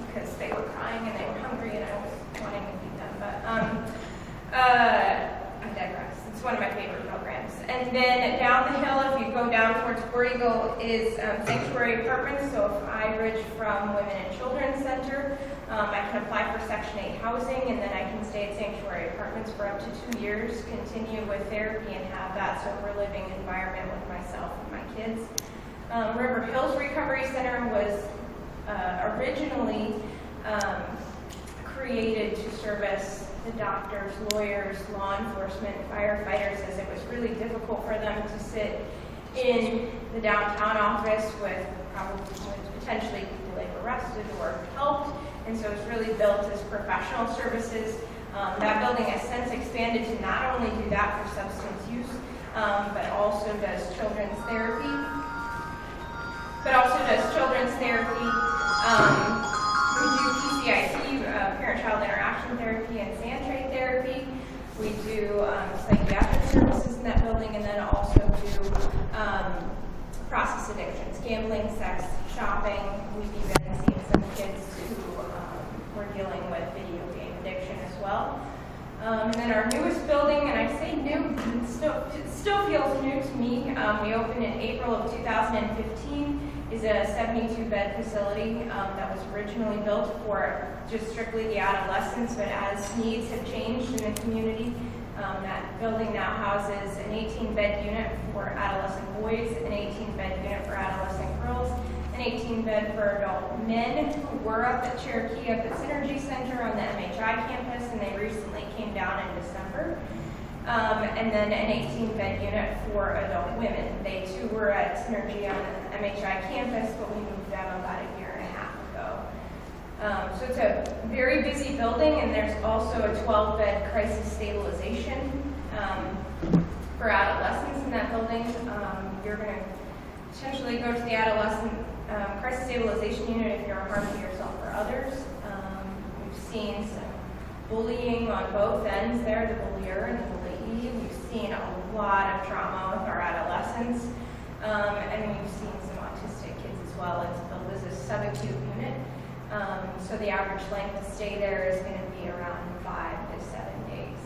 because they were crying and they were hungry, and I was wanting to feed them. But I digress. It's one of my favorite programs. And then down the hill, if you go down towards War Eagle, is Sanctuary Apartments. So if I bridge from Women and Children's Center, I can apply for Section 8 housing, and then I can stay at Sanctuary Apartments for up to 2 years, continue with therapy, and have that sober living environment with myself and my kids. River Hills Recovery Center was originally created to service the doctors, lawyers, law enforcement, firefighters, as it was really difficult for them to sit in the downtown office with potentially people they were arrested or helped. And so it's really built as professional services. That building has since expanded to not only do that for substance use, but also does children's therapy. We do PCIT, parent-child interaction therapy, and sand trade therapy. We do psychiatric services in that building, and then also do process addictions, gambling, sex, shopping. We've even seen some kids who were dealing with video game addiction as well. And then our newest building, and I say new, it still feels new to me. We opened in April of 2015. Is a 72-bed facility that was originally built for just strictly the adolescents, but as needs have changed in the community, that building now houses an 18-bed unit for adolescent boys, an 18-bed unit for adolescent girls, an 18-bed for adult men who were up at Cherokee, up at Synergy Center on the MHI campus, and they recently came down in December. And then an 18-bed unit for adult women. They too were at Synergy on the MHI campus, but we moved them about a year and a half ago. So it's a very busy building, and there's also a 12-bed crisis stabilization for adolescents in that building. You're going to potentially go to the adolescent crisis stabilization unit if you're harming yourself or others. We've seen some bullying on both ends there, the bullier and the bullyee. We've seen a lot of trauma with our adolescents, and we've seen some autistic kids as well. It's built as a subacute unit, so the average length of stay there is going to be around 5 to 7 days.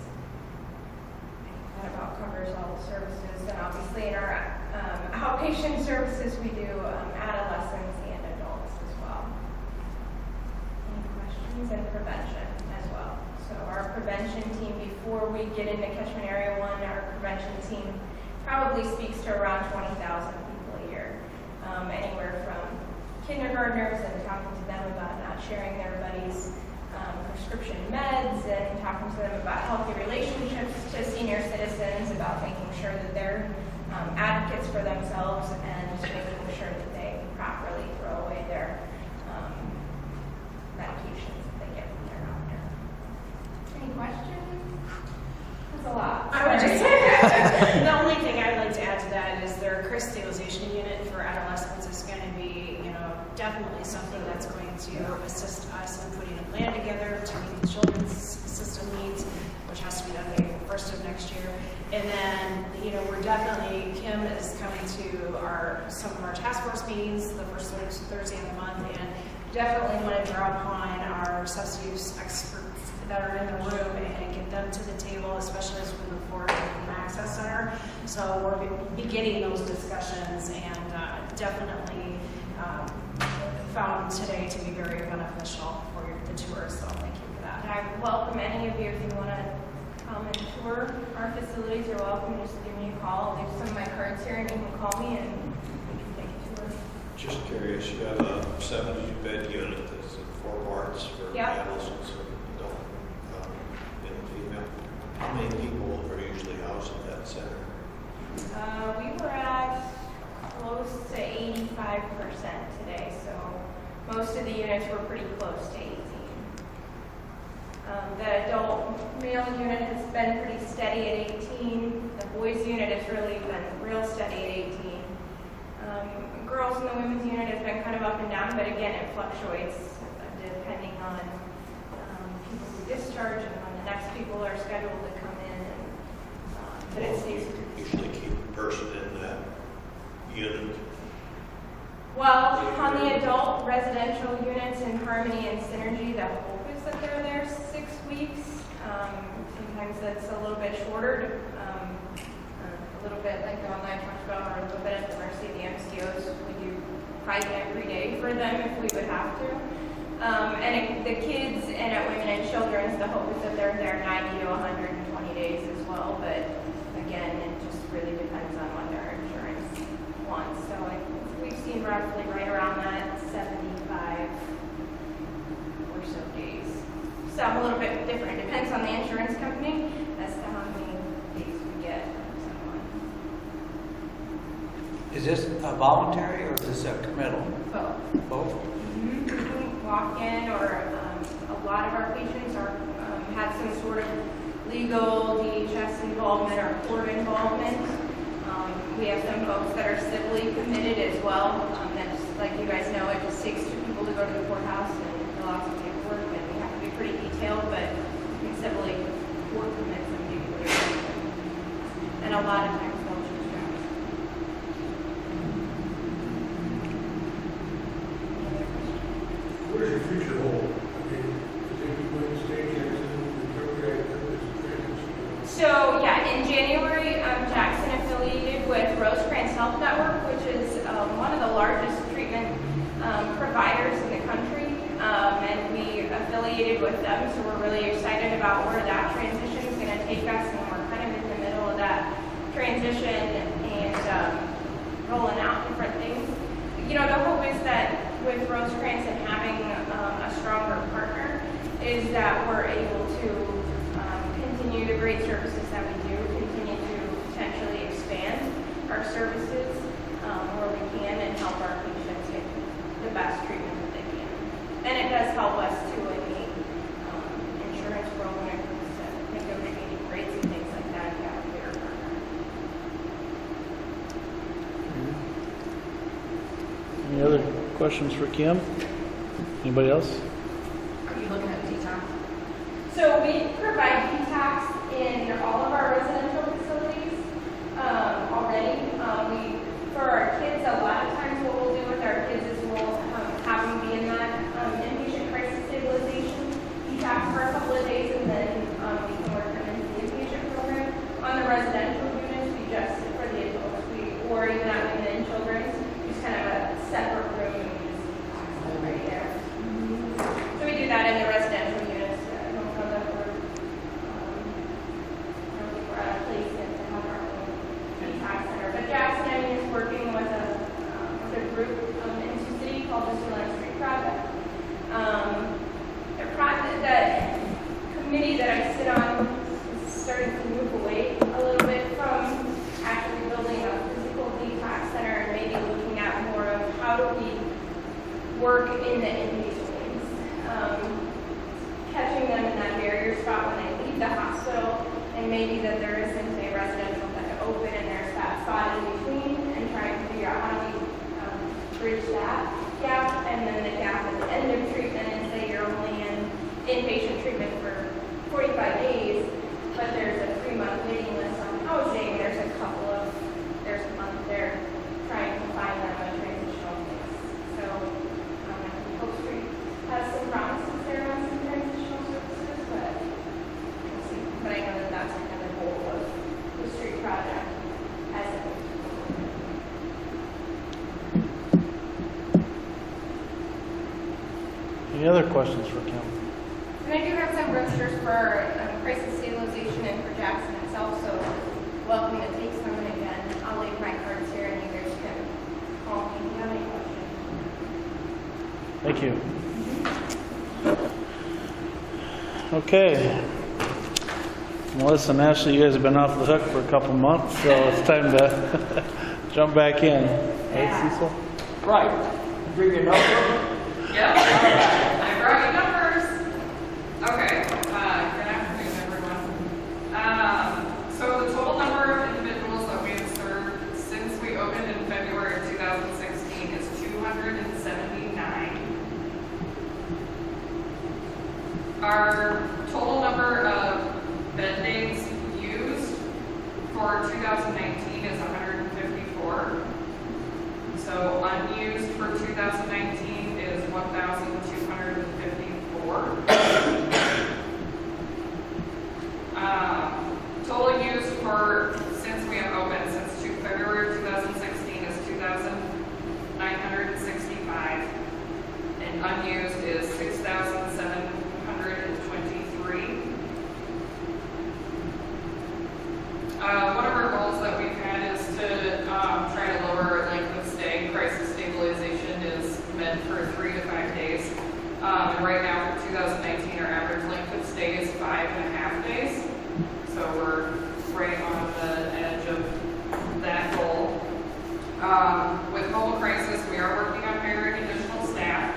That about covers all the services, and obviously in our outpatient services we do adolescents and adults as well. Any questions? And prevention as well. So our prevention team, before we get into catchment area 1, our prevention team probably speaks to around 20,000 people a year. Anywhere from kindergartners and talking to them about not sharing their buddies' prescription meds, and talking to them about healthy relationships, to senior citizens about making sure that they're advocates for themselves, and making sure that they properly throw away their medications that they get from their doctor. Any questions? That's a lot. I would just say, the only thing I'd like to add to that is their crisis stabilization unit for adolescents is going to be, definitely something that's going to assist us in putting a plan together to meet the children's system needs, which has to be done by April 1st of next year. And then, we're definitely, Kim is coming to some of our task force meetings the first Thursday of the month, and definitely want to draw upon our substance use experts that are in the room and get them to the table, especially as we move forward with the Access Center. So we're beginning those discussions, and definitely found today to be very beneficial for the tours. So thank you for that. And I welcome any of you, if you want to come and tour our facilities, you're welcome. Just give me a call. I'll leave some of my cards here, and you can call me, and we can take a tour. Just curious, you have a 70-bed unit that's in 4 parts for adolescents and adult and female. How many people are usually today, so most of the units were pretty close to 18. The adult male unit has been pretty steady at 18. The boys unit has really been real steady at 18. Girls in the women's unit has been kind of up and down, but again, it fluctuates depending on people who discharge and when the next people are scheduled to come in. But it stays. Usually keep a person in that unit. Well, on the adult residential units in Harmony and Synergy, the hope is that they're there 6 weeks. Sometimes that's a little bit shorter, a little bit like the one I talked about, or a little bit at the mercy of the MCOs. We do fight every day for them if we would have to. The kids and at Women and Children's, the hope is that they're there 90 to 120 days as well. But again, it just really depends on what their insurance wants. So we've seen roughly right around that 75 or so days. Some a little bit different. It depends on the insurance company as to how many days we get from someone. Is this voluntary or is this a committal? Both. Both? Walk in, or a lot of our patients are have some sort of legal DHS involvement or court involvement. We have some folks that are civilly committed as well. That's, like you guys know, it just takes 2 people to go to the courthouse and fill out some paperwork, and we have to be pretty detailed, but we can civilly court commit some people. And a lot of times they'll choose jobs. What does your future hold? I mean, is it going to stay Jackson, So yeah, in January, Jackson affiliated with Rosecrans Health Network, which is one of the largest treatment providers in the country, and we affiliated with them. So we're really excited about where that transition is going to take us, and we're kind of in the middle of that transition and rolling out different things. You know, the hope is that with Rosecrans and having a stronger partner, is that we're able to continue the great services that we do, continue to potentially expand our services where we can and help our patients get the best treatment that they can. And it does help us too in the insurance world when it comes to negotiating rates and things like that. You have a bigger partner. Any other questions for Kim? Anybody else? Are you looking at detox? So we provide detox in all of our residential facilities already. For our kids, a lot of times what we'll do with our kids is we'll have them be in that inpatient crisis stabilization detox for a couple of days, and then we can work them into the inpatient program. On the residential units, we just, for the adults, or even at Women and Children's, just kind of a separate room and we just detox them right there. So we do that in the residential units. I don't know that we're at a place yet to have our own detox center. But Jackson, I mean, is working with a group in Sioux City called the Sioux Street Project. The committee that I sit on is starting to move away a little bit from actually building a physical detox center and maybe looking at more of how do we work in the inpatient wings. Catching them in that barrier spot when they leave the hospital, and maybe that there isn't a residential bed open and there's that spot in between, and trying to figure out how do we bridge that gap, and then the gap at the end of treatment, and say you're only in inpatient treatment for 45 days, but there's a 3-month waiting list on housing, there's a month there trying to find them a transitional place. So Hope Street has some promises there on some transitional services, but we'll see. But I know that that's kind of the goal of the street project as it moves forward. Any other questions for Kim? And I do have some brochures for crisis stabilization and for Jackson itself, so welcome to take some. And again, I'll leave my cards here and you guys can call me if you have any questions. Thank you. Okay. Melissa and Ashley, you guys have been off the hook for a couple months, so it's time to jump back in. Right, Cecil? Right. Bring your notebook. Yep, I brought you numbers. Okay, good afternoon, everyone. So the total number of individuals that we have served since we opened in February of 2016 is 279. Our total number of bed days used for 2019 is 154. So unused for 2019 is 1,254. Total used for, since we have opened, since February of 2016 is 2,965. And unused is 6,723. One of our goals that we've had is to try to lower our length of stay. Crisis stabilization is meant for 3 to 5 days. And right now for 2019, our average length of stay is 5.5 days. So we're right on the edge of that goal. With mobile crisis, we are working on hiring additional staff.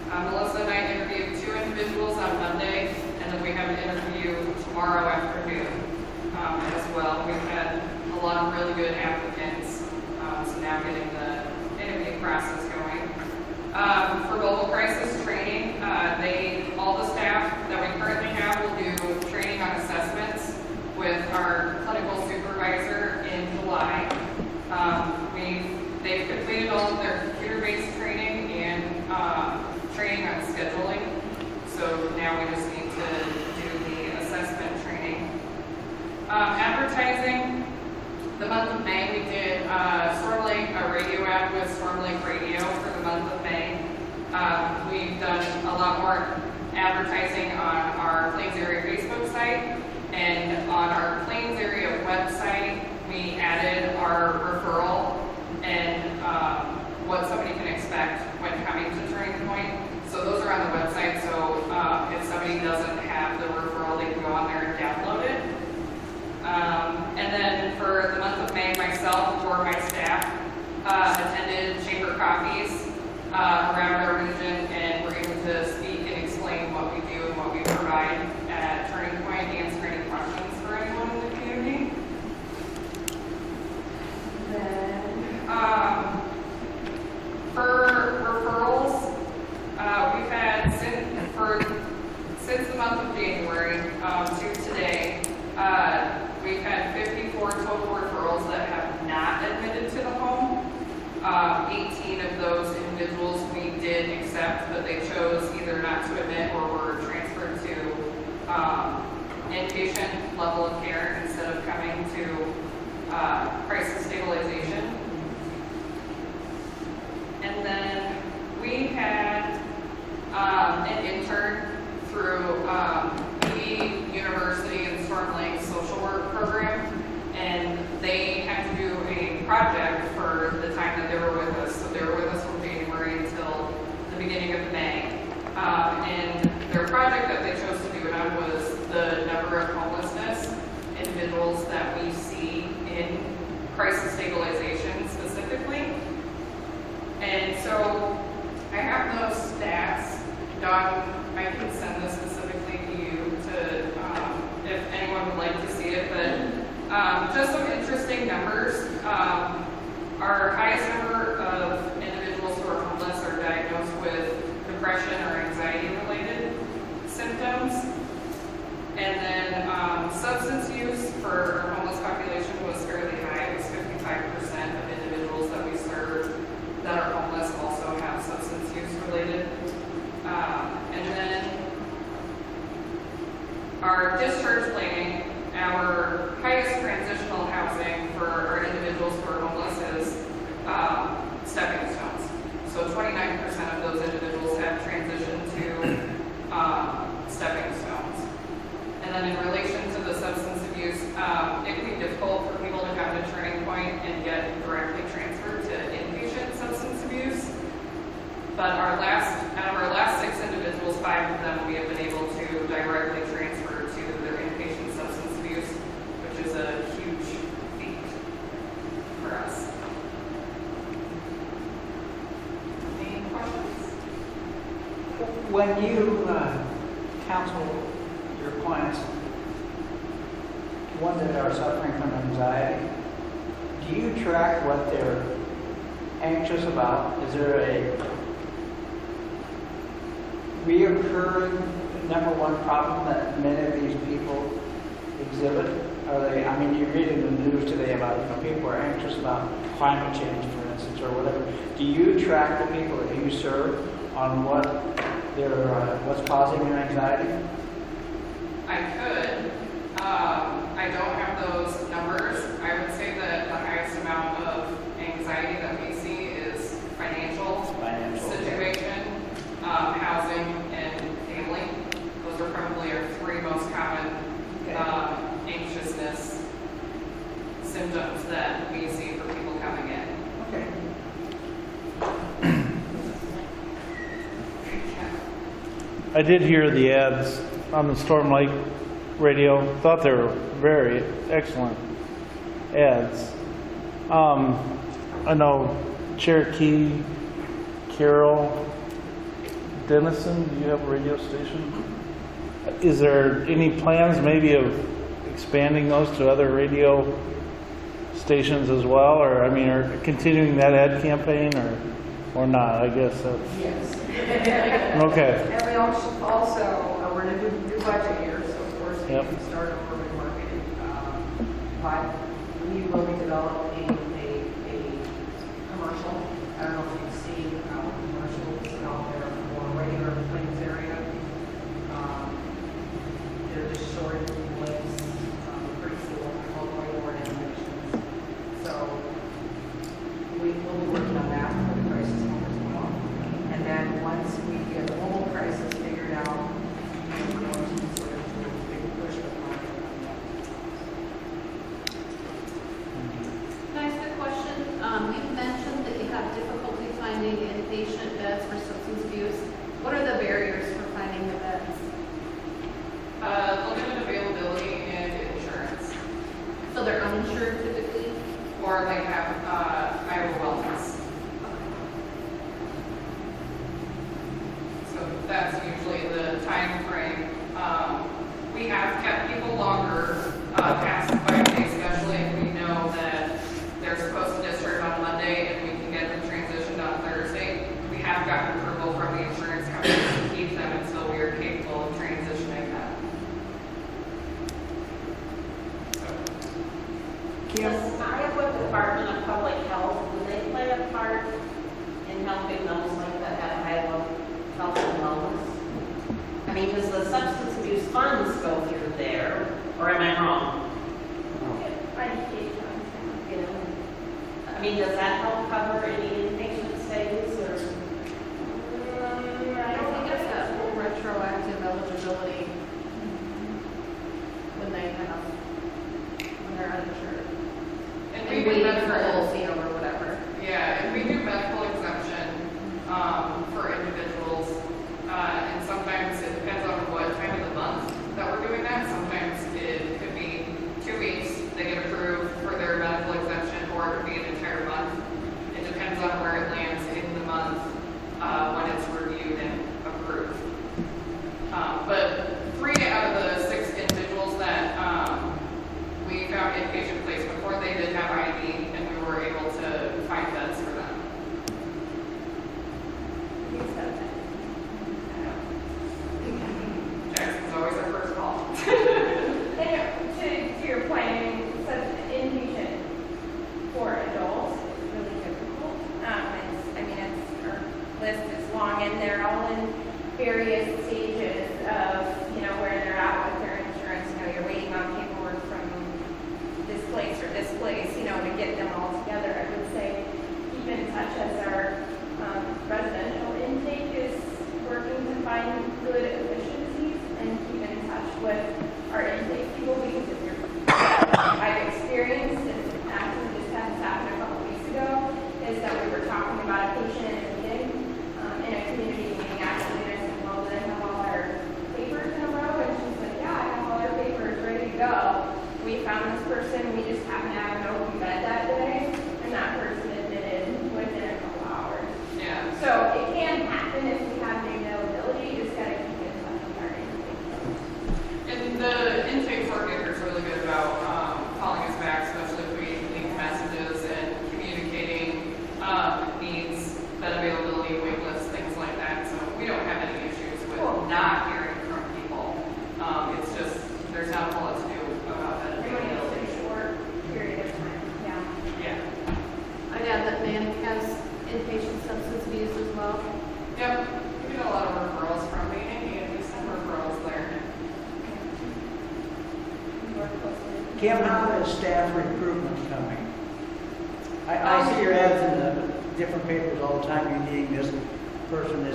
Melissa and I interviewed 2 individuals on Monday, and then we have an interview tomorrow afternoon as well. We've had a lot of really good applicants, so now getting the interview process going. For mobile crisis training, all the staff that we currently have will do training on assessments with our clinical supervisor in July. They've completed all of their computer-based training and training on scheduling. So now we just need to do the assessment training. Advertising, the month of May, we did Storm Lake, a radio ad with Storm Lake Radio for the month of May. We've done a lot more advertising on our Plains Area Facebook site, and on our Plains Area website, we added our referral and what somebody can expect when coming to Turning Point. So those are on the website, so if somebody doesn't have the referral, they can go on there and download it. And then for the month of May, myself or my staff attended chamber coffees around our region, and we're able to speak and explain what we do and what we provide at Turning Point, answer any questions for anyone in the community. Then, for referrals, we've had since the month of January to today, we've had 54 total referrals that have not admitted to the home. 18 of those individuals we did accept, but they chose either not to admit or were transferred to inpatient level of care instead of coming to crisis stabilization. And then we had an intern through ED University and Storm Lake social work program, and they had to do a project for the time that they were with us. So they were with us from January until the beginning of May. And their project that they chose to do it on was the number of homelessness individuals that we see in crisis stabilization specifically. And so I have those stats. Dawn, I can send this specifically to you if anyone would like to see it, but just some interesting numbers. Our highest number of individuals who are homeless are diagnosed with depression or anxiety-related symptoms. And then substance use for our homeless population was fairly high. It was 55% of individuals that we serve that are homeless also have substance use related. And then our discharge planning, our highest transitional housing for our individuals who are homeless is stepping stones. So 29% of those individuals have transitioned to stepping stones. And then in relation to the substance abuse, it can be difficult for people to come to Turning Point and get directly transferred to inpatient substance abuse. But out of our last 6 individuals, 5 of them we have been able to directly transfer to their inpatient substance abuse, which is a huge feat for us. When you counsel your clients, ones that are suffering from anxiety, do you track what they're anxious about? Is there a reoccurring number one problem that many of these people exhibit? Are they, I mean, you read in the news today about, people are anxious about climate change, for instance, or whatever. Do you track the people that you serve on what what's causing their anxiety? I could. I don't have those numbers. I would say that the highest amount of anxiety that we see is financial situation, housing, and family. Those are probably our three most common anxiousness symptoms that we see for people coming in. Okay. I did hear the ads on the Storm Lake radio. Thought they were very excellent ads. I know Cherokee, Carroll, Denison, do you have a radio station? Is there any plans maybe of expanding those to other radio stations as well? Or, I mean, or continuing that ad campaign or not? I guess that's... Yes. Okay. And we also, we're in a new budget year, so of course we Yep. can start over with marketing. But we will be developing a commercial. I don't know if you've seen commercials out there for regular Plains area. They're just short links, pretty cool, called Whiteboard Animations. So we will be working on that for the crisis home as well. And then once we get the whole crisis figured out, we're going to sort of do a big push with marketing on that. Can I ask a question? You mentioned that you have difficulty finding inpatient beds for substance abuse. What are the barriers for finding the beds? Limited availability and insurance, So they're uninsured typically? or they have Iowa Wellness. So that's usually the time frame. We have kept people longer, past 5 days, especially if we know that they're supposed to discharge on Monday and we can get them transitioned on Thursday. We have gotten approval from the insurance company to keep them until we are capable of transitioning them. Yes, I have with the Department of Public Health, do they play a part in helping those like that have high level health and wellness? I mean, does the substance abuse funds go through there, or am I wrong? I mean, does that help cover any inpatient stays, or? I don't think it's that whole retroactive eligibility when they're uninsured. And And we do waiting for medical, LC or whatever. yeah, and we do medical exemption for individuals. And sometimes it depends on what time of the month that we're doing that. Sometimes it could be 2 weeks, they get approved for their medical exemption, or it could be an entire month. It depends on where it lands in the month when it's reviewed and approved. But 3 out of the 6 individuals that we found inpatient placement for, they did have IV, and we were able to find beds for them. Jackson's always our first call. To your point, I mean, such inpatient for adults is really difficult. Our list is long, and they're all in various stages of, where they're at with their insurance. You're waiting on paperwork from this place or this place, to get them all together. I would say keep in touch as our residential intake is working to find good efficiencies, and keep in touch with our intake people, because I've experienced, and actually just had this happen a couple weeks ago, is that we were talking about a patient in a meeting, in a community meeting actually, and I said, well, do they have all our papers in a row? And she said, yeah, I have all their papers ready to go. We found this person, we just happened to have an open bed that day, and that person admitted within a couple hours. Yeah. So it can happen if we have the availability, just Kim, how is staff recruitment coming? I see your ads in the different papers all the time, you're needing this person.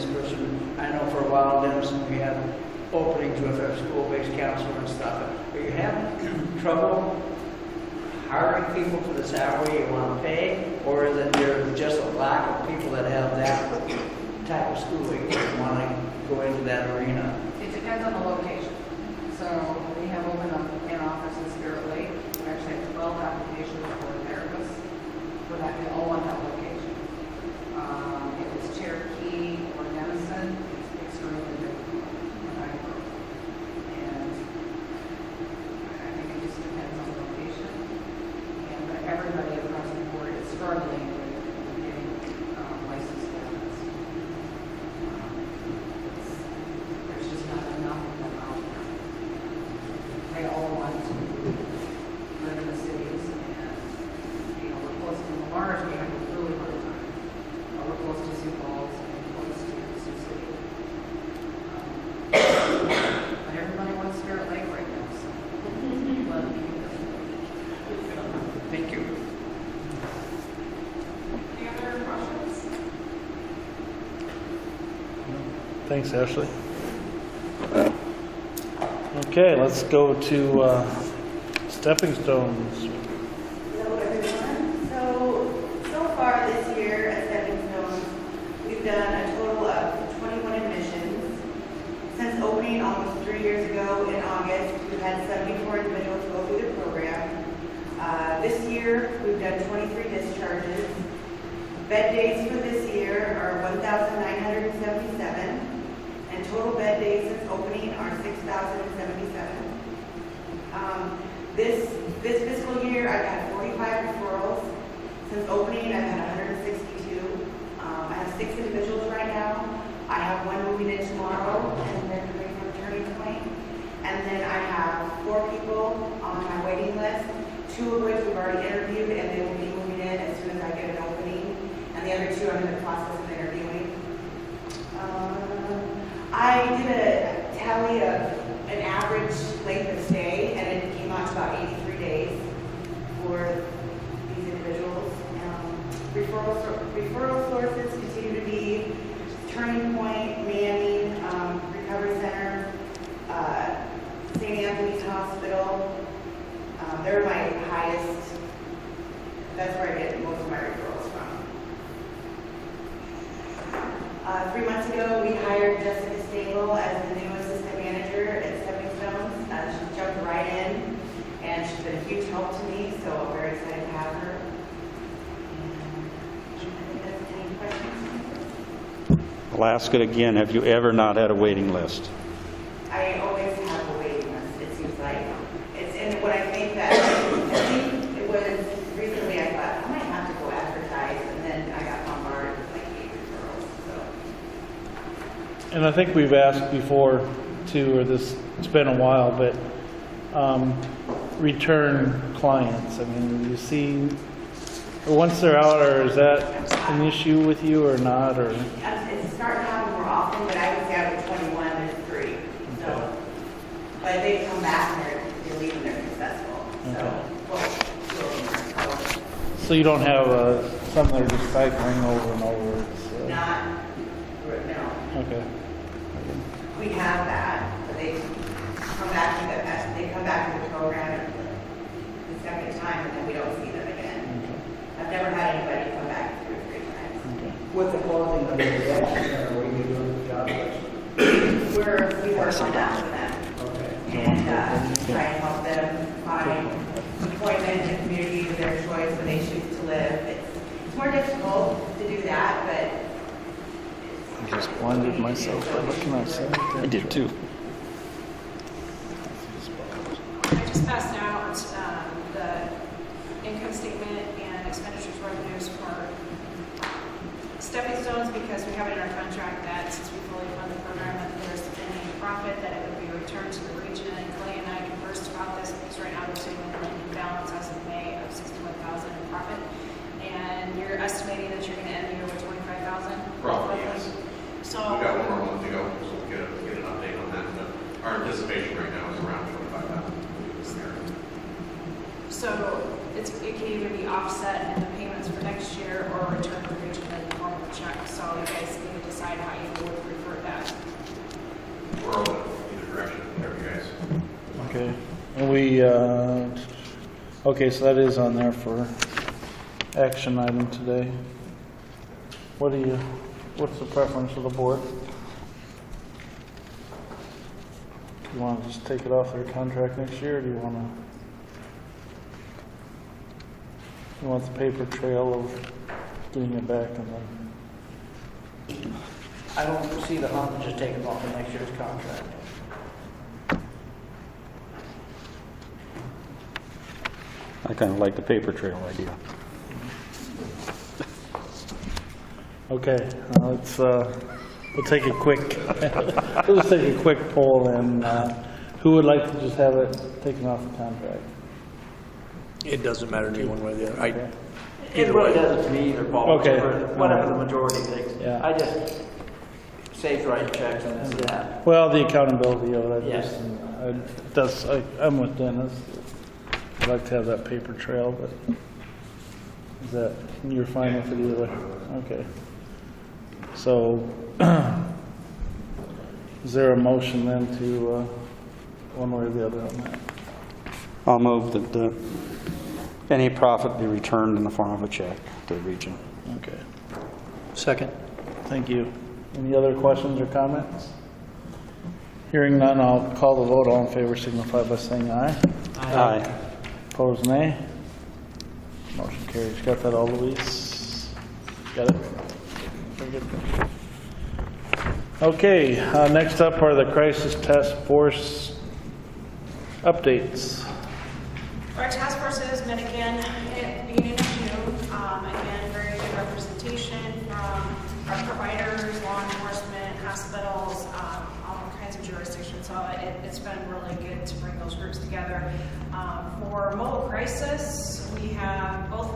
I know for a while, Denison, we had openings with our school-based counselor and stuff. Are you having trouble hiring people for the salary you want to pay? Or is it there's just a lack of people that have that type of schooling that want to go into that arena? It depends on the location. So we have opened up an office in Spirit Lake. We actually have 12 applications for therapists for that, they all want that location. If it's Cherokee or Denison, it's extremely difficult. And I think it just depends on the location. And but everybody across the board is struggling with getting licensed therapists. There's just not enough of them out there. They all want to live in the cities, and, you know, we're close to Lamarge, we have a really hard time. We're close to Sioux Falls, and close to Sioux City. But everybody wants Spirit Lake right now, so. Let them do this. Thank you. Any other questions? Thanks, Ashley. Okay, let's go to Stepping Stones. Hello, everyone. So far this year at Stepping Stones, we've done a total of 21 admissions. Since opening almost 3 years ago in August, we've had 74 individuals go through the program. This year, we've done 23 discharges. Bed days for this year are 1,977, and total bed days since opening are 6,077. This fiscal year, I've had 45 referrals. Since opening, I've had 162. I have 6 individuals right now. I have one moving in tomorrow, and they're coming from Turning Point. And then I have 4 people on my waiting list, 2 of which we've already interviewed, and they will be moving in as soon as I get an opening. And the other 2 I'm in the process of interviewing. I did a tally of an average length of stay, and it came out to about 83 days for these individuals. Referral sources continue to be Turning Point, Manning, Recovery Center, St. Anthony's Hospital. They're my highest, that's where I get most of my referrals from. 3 months ago, we hired Jessica Stable as the new assistant manager at Stepping Stones. She jumped right in, and she's been a huge help to me, so I'm very excited to have her. And I think that's any questions? I'll ask it again. Have you ever not had a waiting list? I always have a waiting list, it seems like. And what I think that, it was recently I thought, I might have to go advertise, and then I got bombarded with like 8 referrals, so. And I think we've asked before too, or it's been a while, but return clients. I mean, you see, once they're out, or is that an issue with you or not, or? It's starting to happen more often, but I would say out of 21, there's 3. So, but they come back and they're leaving, they're successful. So, well, So you don't have some that are just cycling over and over? It's, not, no. Okay. We have that, but they come back to the program the second time, and then we don't see them again. I've never had anybody come back 2 or 3 times. With the closing of the reaction center, what are you doing with the job list? We work on that with them. Okay. And try and help them find employment in communities of their choice where they choose to live. It's more difficult to do that, but I just blinded myself by looking outside. I did too. I just passed out the income statement and expenditures revenues for Stepping Stones because we have it in our contract that since we fully fund the program, that if there's any profit, that it would be returned to the region. And Clay and I conversed about this because right now we're sitting with an ending balance as of May of $61,000 in profit. And you're estimating that you're going to end the year with $25,000? Roughly, yes. So We've got 1 more month to go, so we'll get an update on that. But our anticipation right now is around 25,000. So it can either be offset in the payments for next year or return to the region in the form of a check. So you guys need to decide how you would prefer that. We're open either direction, whatever you guys. Okay. And we, okay, so that is on there for action item today. What's the preference of the board? Do you want to just take it off their contract next year, or do you want the paper trail of getting it back and then? I don't see the harm in just taking them off of next year's contract. I kind of like the paper trail idea. Okay, we'll take a quick, we'll just take a quick poll, and who would like to just have it taken off the contract? It doesn't matter to me one way or the other. Okay. It really doesn't to me either, Paul. Okay. Whatever the majority thinks. Yeah. I just saves writing checks and this and that. Well, the accountability of it, Yes. I'm with Dennis. I'd like to have that paper trail, but is that, you're fine with it either way? Okay. So, is there a motion then to, one way or the other on that? I'll move that any profit be returned in the form of a check to the region. Okay, Second. thank you. Any other questions or comments? Hearing none, I'll call the vote. All in favor signify by saying aye. Aye. Opposed, nay. Motion carries. Got that all, Louise? Got it? Very good. Okay, next up are the Crisis Task Force updates. Our task forces met again at the beginning of June. Again, very good representation from our providers, law enforcement, hospitals, all kinds of jurisdictions. So it's been really good to bring those groups together. For mobile crisis, we have both,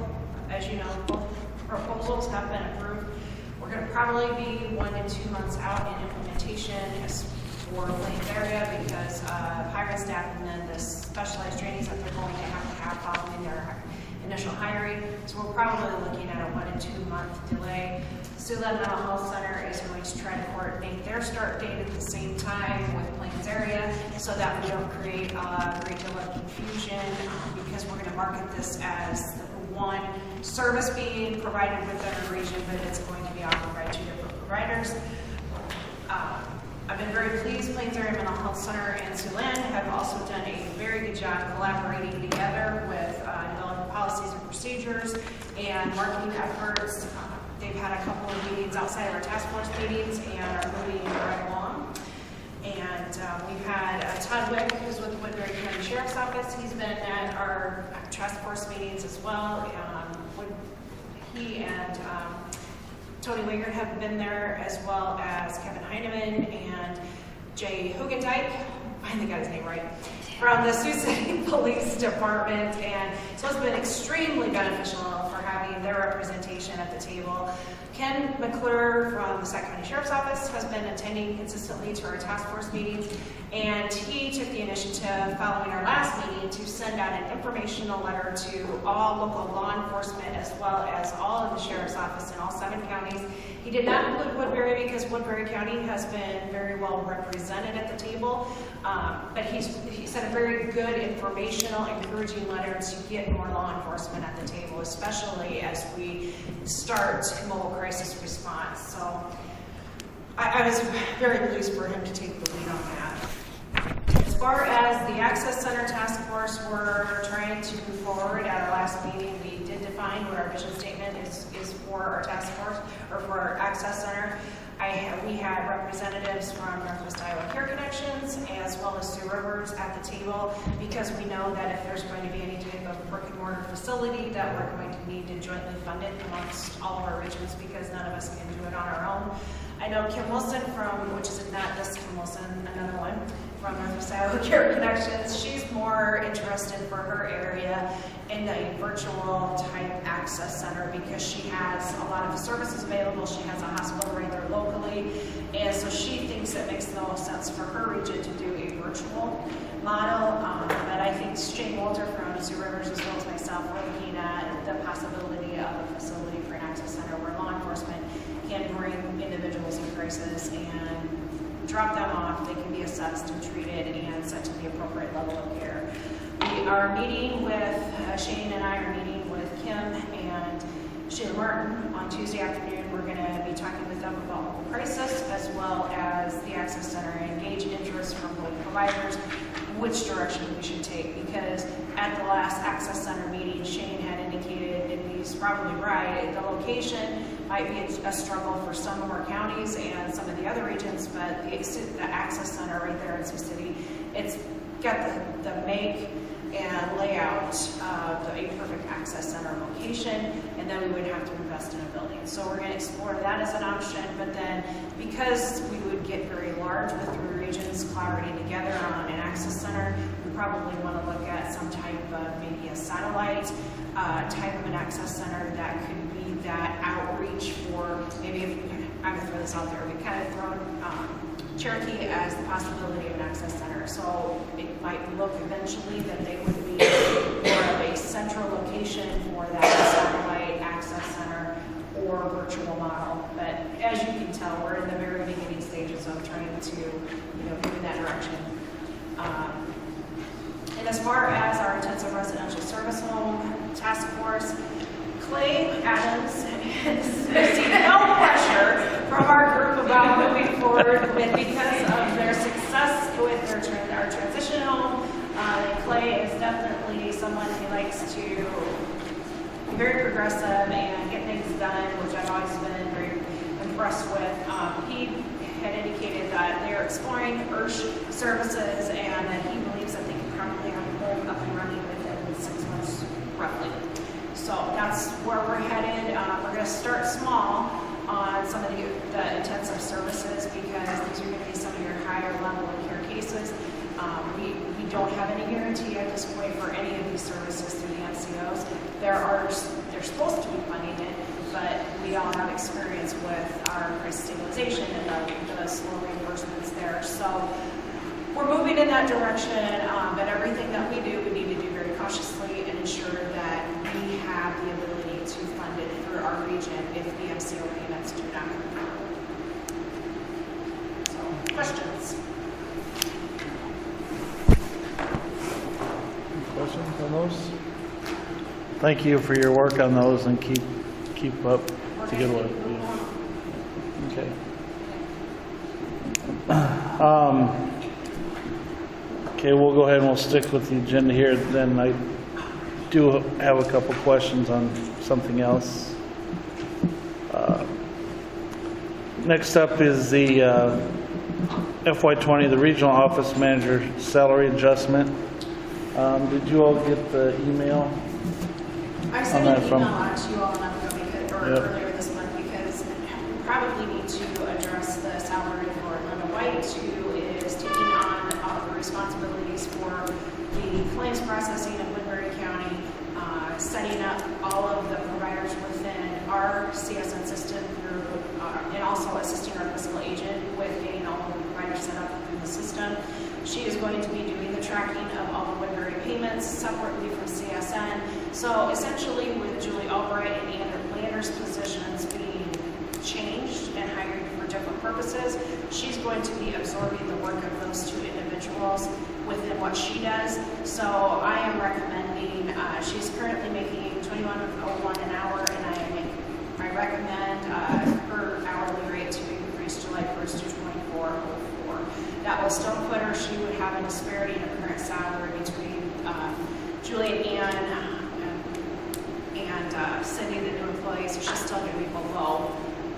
as you know, both proposals have been approved. We're going to probably be 1 to 2 months out in implementation as for Plains area because hiring staff and then the specialized trainings that they're going to have following their initial hiring. So we're probably looking at a 1 to 2 month delay. Siouxland Mental Health Center is going to try to coordinate their start date at the same time with Plains area so that we don't create a great deal of confusion because we're going to market this as one service being provided within a region, but it's going to be offered by 2 different providers. I've been very pleased. Plains Area Mental Health Center and Siouxland have also done a very good job collaborating together with developing policies and procedures and marketing efforts. They've had a couple of meetings outside of our task force meetings and are moving right along. And we've had Todd Wick, who's with the Woodbury County Sheriff's Office. He's been at our task force meetings as well. He and Tony Wingert have been there, as well as Kevin Heineman and Jay Hugendijk, I finally got his name right, from the Sioux City Police Department. And so it's been extremely beneficial for having their representation at the table. Ken McClure from the Sac County Sheriff's Office has been attending consistently to our task force meetings, and he took the initiative following our last meeting to send out an informational letter to all local law enforcement as well as all of the Sheriff's Office in all 7 counties. He did not include Woodbury because Woodbury County has been very well represented at the table, but he sent a very good informational, encouraging letter to get more law enforcement at the table, especially as we start mobile crisis response. So I was very pleased for him to take the lead on that. As far as the Access Center Task Force, we're trying to move forward. At our last meeting, we did define what our vision statement is for our task force, or for our Access Center. We had representatives from Northwest Iowa Care Connections as well as Sioux Rivers at the table, because we know that if there's going to be any type of brick and mortar facility, that we're going to need to jointly fund it amongst all of our regions, because none of us can do it on our own. I know Kim Wilson which is not this Kim Wilson, another one, from Northwest Iowa Care Connections. She's more interested for her area in a virtual type access center because she has a lot of services available. She has a hospital right there locally, and so she thinks it makes the most sense for her region to do a virtual model. But I think Shane Walter from Sioux Rivers, as well as myself, we're looking at the possibility of a facility for an access center where law enforcement can bring individuals in crisis and drop them off. They can be assessed and treated and sent to the appropriate level of care. We are meeting with, Shane and I are meeting with Kim and Sheila Martin on Tuesday afternoon. We're going to be talking with them about the crisis as well as the access center and engage interest from both providers, which direction we should take, because at the last access center meeting, Shane had indicated, and he's probably right, the location might be a struggle for some of our counties and some of the other regions, but the access center right there in Sioux City, it's got the make and layout of a perfect access center location, and then we would have to invest in a building. So we're going to explore that as an option, but then because we would get very large with 3 regions collaborating together on an access center, we probably want to look at some type of maybe a satellite type of an access center that could be that outreach for maybe, if I'm going to throw this out there, we kind of thrown Cherokee as the possibility of an access center. So it might look eventually that they would be more of a central location for that satellite access center or virtual model. But as you can tell, we're in the very beginning stages of trying to, move in that direction. And as far as our intensive residential service home task force, Clay Adams has received no pressure from our group about moving forward with because of their success with our transition home. Clay is definitely someone who likes to be very progressive and get things done, which I've always been very impressed with. He had indicated that they're exploring IRSH services and that he believes that they can probably have a home up and running within 6 months, roughly. So that's where we're headed. We're going to start small on some of the intensive services because these are going to be some of your higher level of care cases. We don't have any guarantee at this point for any of these services through the MCOs. They're supposed to be funding it, but we all have experience with our price stabilization and the slow reimbursements there. So we're moving in that direction, but everything that we do, we need to do very cautiously and ensure that we have the ability to fund it through our region if the MCO payments do not come forward. So, questions? Any questions on those? Thank you for your work on those and keep up the good work. Okay. Okay, we'll go ahead and we'll stick with the agenda here. Then I do have a couple questions on something else. Next up is the FY20, the regional office manager salary adjustment. Did you all get the email? I sent an email out to you all a month ago earlier this month because we probably need to address the salary for Linda White, who is taking on all of the responsibilities for the claims processing in Woodbury County, setting up all of the providers within our CSN system through, and also assisting our fiscal agent with getting all of the providers set up within the system. She is going to be doing the tracking of all the Woodbury payments separately from CSN. So essentially with Julie Albright and Andrew Planner's positions being changed and hired for different purposes, she's going to be absorbing the work of those 2 individuals within what she does. So I am recommending, she's currently making $21.01 an hour, and I recommend her hourly rate to increase July 1st to $24.04. That will still put her, she would have a disparity in her current salary between Julie and Cindy, the new employee, so she's still going to be below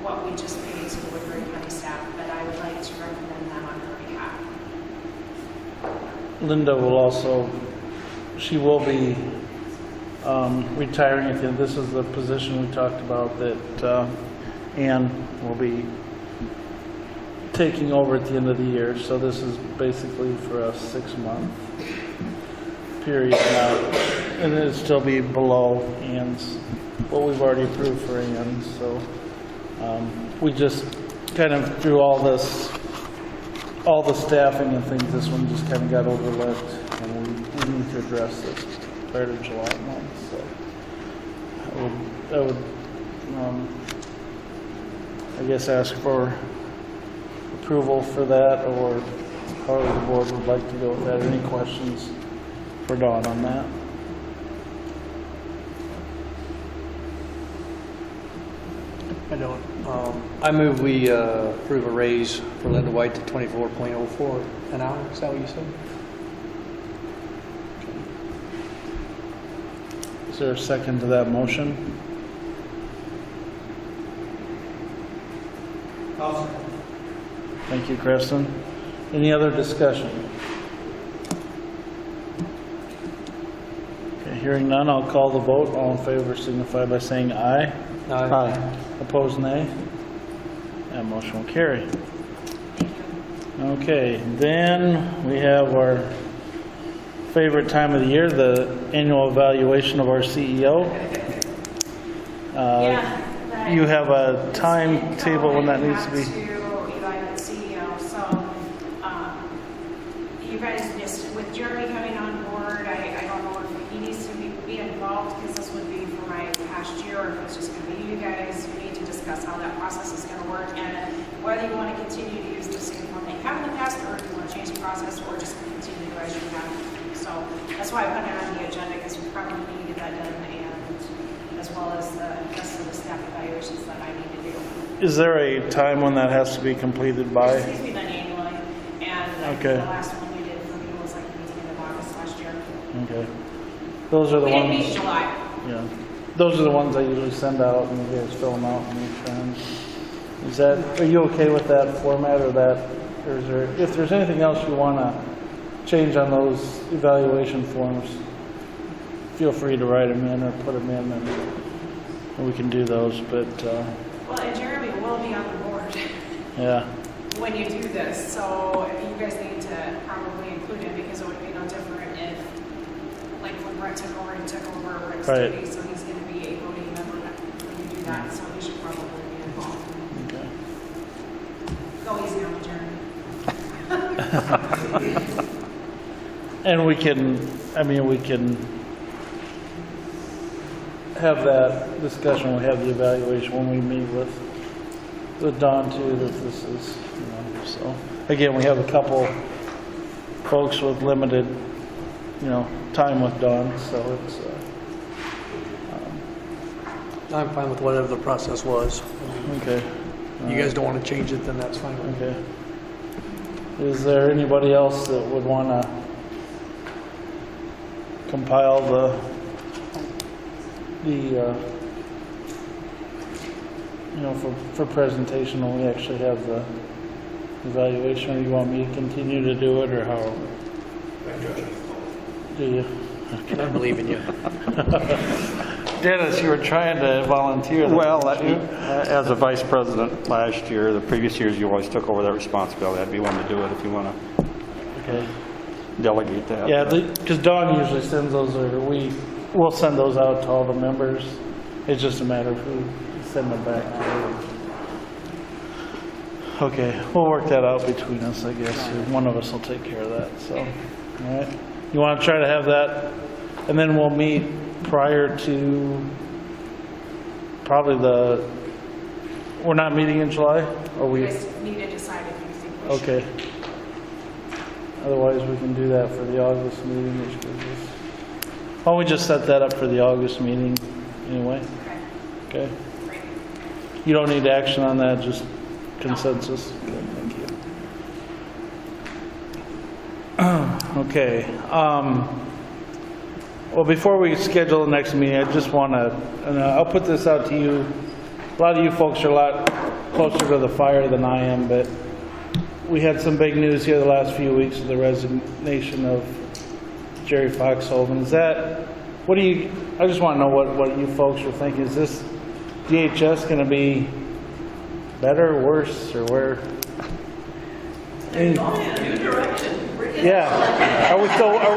what we just paid to the Woodbury County staff, but I would like to recommend them on her behalf. Linda will also, she will be retiring at the end. This is the position we talked about that Ann will be taking over at the end of the year. So this is basically for a 6-month period now. And it'll still be below Ann's, what we've already approved for Ann. So we just kind of through all this all the staffing and things, this one just kind of got overlooked, and we need to address this prior to July 1, so I would, I guess ask for approval for that, or however the board would like to go with that. Any questions for Dawn on that? I don't. I move we approve a raise for Linda White to 24.04 an hour. Is that what you said? Is there a second to that motion? Thank you, Kristen. Any other discussion? Okay, hearing none, I'll call the vote. All in favor signify by saying aye. Aye. Opposed, nay. That motion will carry. Okay, then we have our favorite time of the year, the annual evaluation of our CEO. You have a timetable when that needs to be. To evaluate CEO, so, you guys just, with Jeremy coming on board, I don't know if he needs to be involved, because this would be for my past year, or if it's just gonna be you guys. You need to discuss how that process is gonna work, and whether you wanna continue to use the same form they have in the past, or if you wanna change the process, or just continue as you have. So, that's why I put it on the agenda, because we probably need to get that done, and as well as the rest of the staff evaluations that I need to do. Is there a time when that has to be completed by? It's usually done annually, and I think Okay. the last one we did for me was like the beginning of August last year. Okay. Those are the We didn't meet ones, July. yeah. Those are the ones I usually send out and you guys fill them out and return. Is that, are you okay with that format, or that, or is there, if there's anything else you want to change on those evaluation forms, feel free to write them in or put them in, and we can do those, but, Well, and Jeremy will be on the board yeah. when you do this, so you guys need to probably include him, because it would be no different if, like when Brett took over, he took over Rick's Right. duty, so he's going to be a voting member when you do that, so he should probably be involved. Okay. Go easy on the Jeremy. And we can, I mean, we can have that discussion, we have the evaluation when we meet with Don too, that this is, you know, so. Again, we have a couple folks with limited, you know, time with Don, so it's, I'm fine with whatever the process was. okay. You guys don't want to change it, then that's fine with me. Okay. Is there anybody else that would want to compile you know, for presentation when we actually have the evaluation, or you want me to continue to do it, or how? Do you? I believe in you. Dennis, you were trying to volunteer. Well, as a vice president last year, the previous years, you always took over that responsibility. I'd be willing to do it if you want to Okay. delegate that. Yeah, because Dawn usually sends those, or we'll send those out to all the members. It's just a matter of who send them back to. Okay, we'll work that out between us, I guess. One of us will take care of that, so. All right. You want to try to have that, and then we'll meet prior to probably we're not meeting in July? Or we? You guys need to decide if you think we should. Okay. Otherwise, we can do that for the August meeting, which gives us, why don't we just set that up for the August meeting anyway? Okay. Okay? You don't need action on that, just consensus? Good, thank you. Okay. Well, before we schedule the next meeting, I just want to, and I'll put this out to you. A lot of you folks are a lot closer to the fire than I am, but we had some big news here the last few weeks of the resignation of Jerry Foxhoven. Is that, what do you, I just want to know what you folks are thinking. Is this DHS going to be better, worse, or where? New direction. Yeah. Are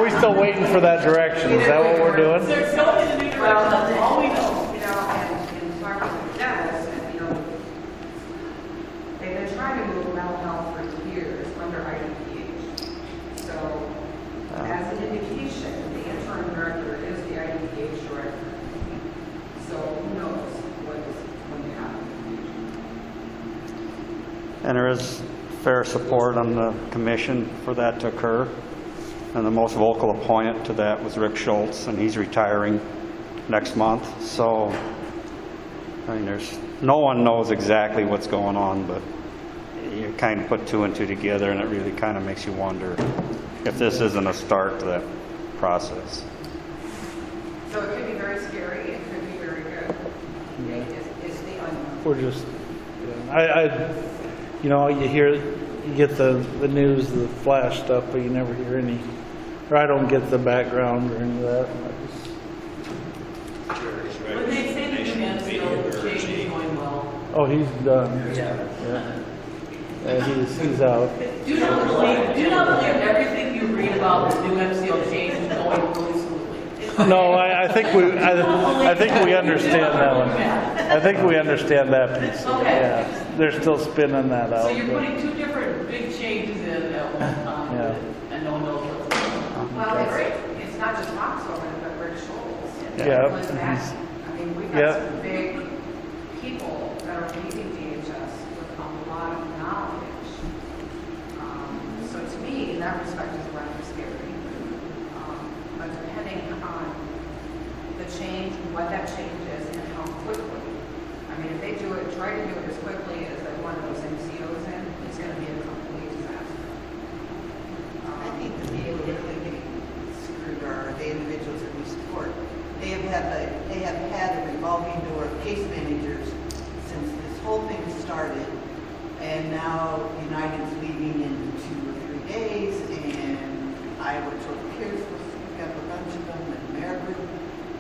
we still waiting for that direction? Is that what we're doing? They're going in a new direction, that's all we know. You know, and talking with Dennis, and, you know, they've been trying to move mental health for years under IDEA And there is fair support on the commission for that to occur. And the most vocal opponent to that was Rick Schultz, and he's retiring next month. So, I mean, no one knows exactly what's going on, but you kind of put two and two together, and it really kind of makes you wonder if this isn't a start to that process. So it could be very scary, it could be very good. It's the unknown. We're just, you know, you get the news, the flash stuff, but you never hear any, or I don't get the background or any of that. When they say the new MCO change is going well, Oh, he's done. Yeah. He's out. do not believe everything you read about the new MCO change is going really smoothly. No, I think we understand that one. I think we understand that piece. Okay. Yeah. They're still spinning that out. So you're but- putting two different big changes in at one time, Yeah. and no one knows what's going on. Well, it's not just Fox over it, but Rick Schultz. Yeah. Liz Massey. I mean, we've Yeah. got some big people that are leaving DHS with a lot of knowledge. So to me, in that respect, is rather scary. But depending on the change, what that change is, and how quickly. I mean, if they try to do it as quickly as they want those MCOs in, it's going to be a complete disaster. I think the people that are getting screwed are the individuals that we support. They have had a revolving door of case managers since this whole thing started, and now United's leaving in 2 or 3 days, and Iowa Total Care's supposed to pick up a bunch of them, and AmeriGroup.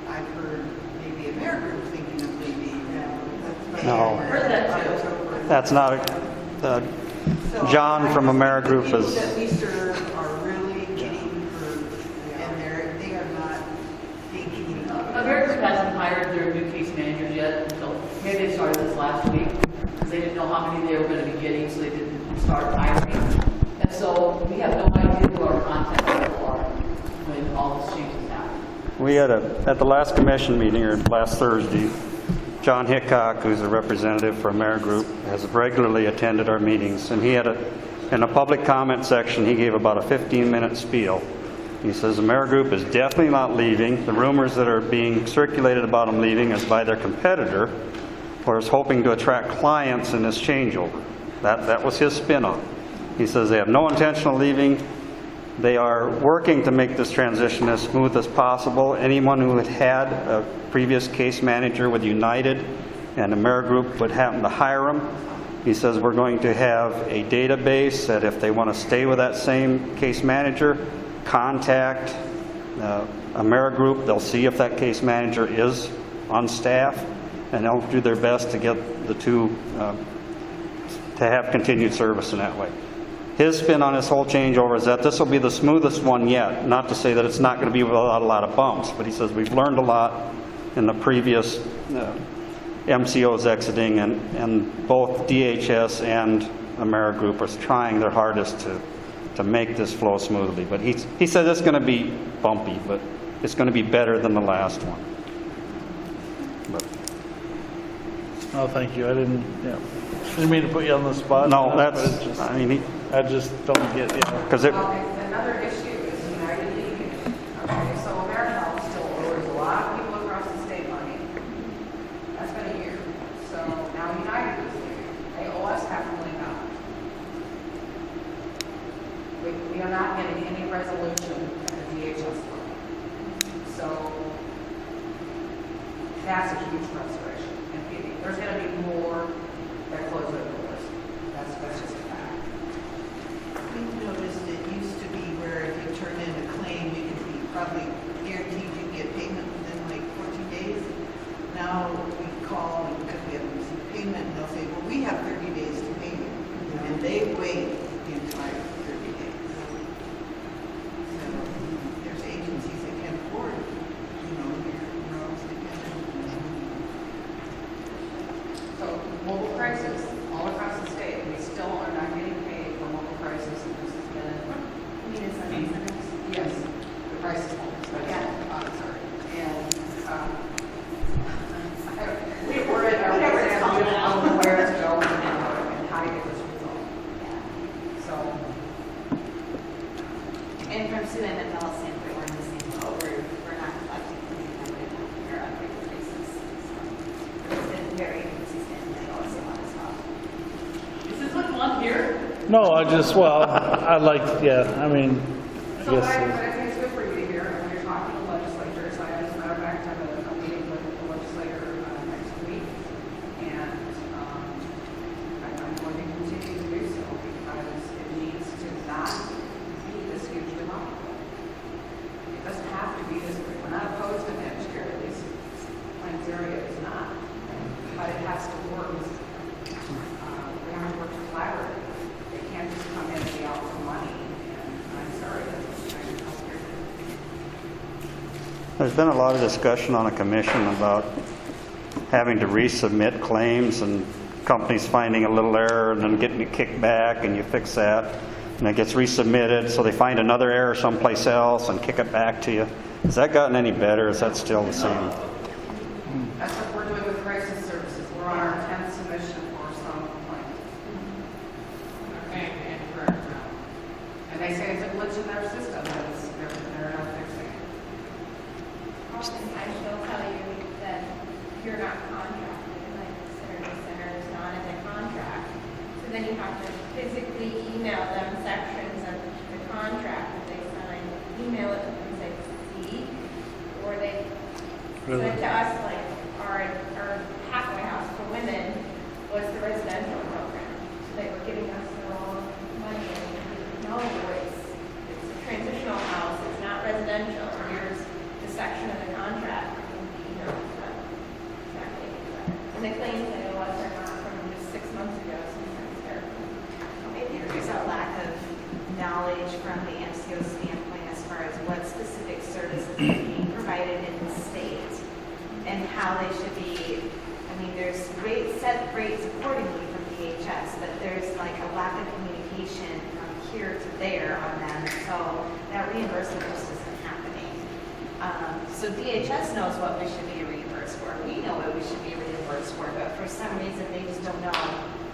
I've heard maybe AmeriGroup thinking of leaving. No. Heard that too. That's not, So John from AmeriGroup the is, people that we serve are really getting hurt, and they are not thinking. America hasn't hired their new case managers yet until, maybe they started this last week, because they didn't know how many they were going to be getting, so they didn't start hiring. And so we have no idea who our contact people are when all this changes happen. we had at the last commission meeting, or last Thursday, John Hickok, who's a representative for AmeriGroup, has regularly attended our meetings, and he had in a public comment section, he gave about a 15-minute spiel. He says, AmeriGroup is definitely not leaving. The rumors that are being circulated about them leaving is by their competitor, or is hoping to attract clients in this changeover. That was his spin on it. He says they have no intention of leaving. They are working to make this transition as smooth as possible. Anyone who had a previous case manager with United and AmeriGroup would happen to hire them. He says we're going to have a database that if they want to stay with that same case manager, contact AmeriGroup. They'll see if that case manager is on staff, and they'll do their best to get the two to have continued service in that way. His spin on this whole changeover is that this will be the smoothest one yet. Not to say that it's not going to be without a lot of bumps, but he says we've learned a lot in the previous MCOs exiting, and both DHS and AmeriGroup are trying their hardest to make this flow smoothly. But he said it's going to be bumpy, but it's going to be better than the last one. But, Oh, thank you. I didn't mean to put you on the spot. no, but that's, it's just- I mean, I just don't get, because it, Well, another issue is United leaving. Okay, so AmeriHealth still owes a lot of people across the state money. That's been a year. So now United is leaving. They owe us $500,000. We are not getting any resolution at the DHS level. So that's a huge frustration. And there's going to be more that close their doors. That's just a fact. We've noticed it used to be where if you turn in a claim, you could be probably guaranteed you get payment within like 14 days. Now we call because we haven't received payment, and they'll say, well, we have 30 days to pay you. And they wait the entire 30 days. So there's agencies that can afford, you're always dependent on them. So mobile crisis all across the state, we still are not getting paid for mobile crisis. And this has been, yes, the crisis moments, but sorry. And, we're at our, where it's going and how to get this resolved. And from Sue and Bell Center, we're in the same boat. We're not collecting from them on a regular basis. So it's been very consistent, and they always want as well. Is this what fun here? No, I like, yeah, I mean, I So guess. I think it's good for you to hear, when you're talking to legislators, I, as a matter of fact, have a meeting with the legislator next week, and I'm going to continue to do so, because it needs to not be this hugely long. It doesn't have to be this big. We're not opposed to managed care, at least Plains area is not, but it has to work. We have to work collaboratively. They can't just come in and be out for money, and I'm sorry, that's what China Healthcare did. There's been a lot of discussion on a commission about having to resubmit claims and companies finding a little error and then getting it kicked back, and you fix that, and it gets resubmitted, so they find another error someplace else and kick it back to you. Has that gotten any better? Is that still the same? That's what we're doing with crisis services. We're on our 10th submission for some complaint. And correct now. And they say it's a glitch in their system that they're not fixing. Oftentimes they'll tell you that you're not contracted, like the center is not in the contract. So then you have to physically email them sections of the contract that they signed, email it to them and say, see? Or they Really? said to us, like, our halfway house for women was the residential program. So they were giving us the wrong money, and we didn't know it's a transitional house, it's not residential. Here's the section of the contract, you know, exactly. And the claims I know us are not from just 6 months ago, sometimes they're. Maybe there's a lack of knowledge from the MCO standpoint as far as what specific services are being provided in the state and how they should be. I mean, there's set rates accordingly from DHS, but there's like a lack of communication from here to there on them, so that reimbursement just isn't happening. So DHS knows what we should be reimbursed for. We know what we should be reimbursed for, but for some reason they just don't know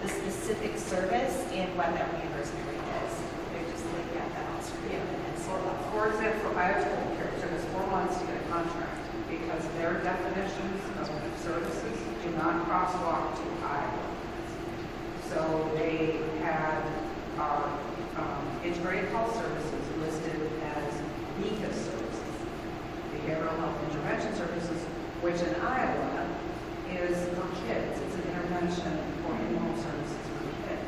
the specific service and what that reimbursement rate is. They're just like, yeah, that's for you. And so, For example, I have told care, it took us 4 months to get a contract because their definitions of services do not crosswalk to Iowa. So they had our integrated health services listed as BEHIS services, behavioral health intervention services, which in Iowa is for kids. It's an intervention for in-home services for kids.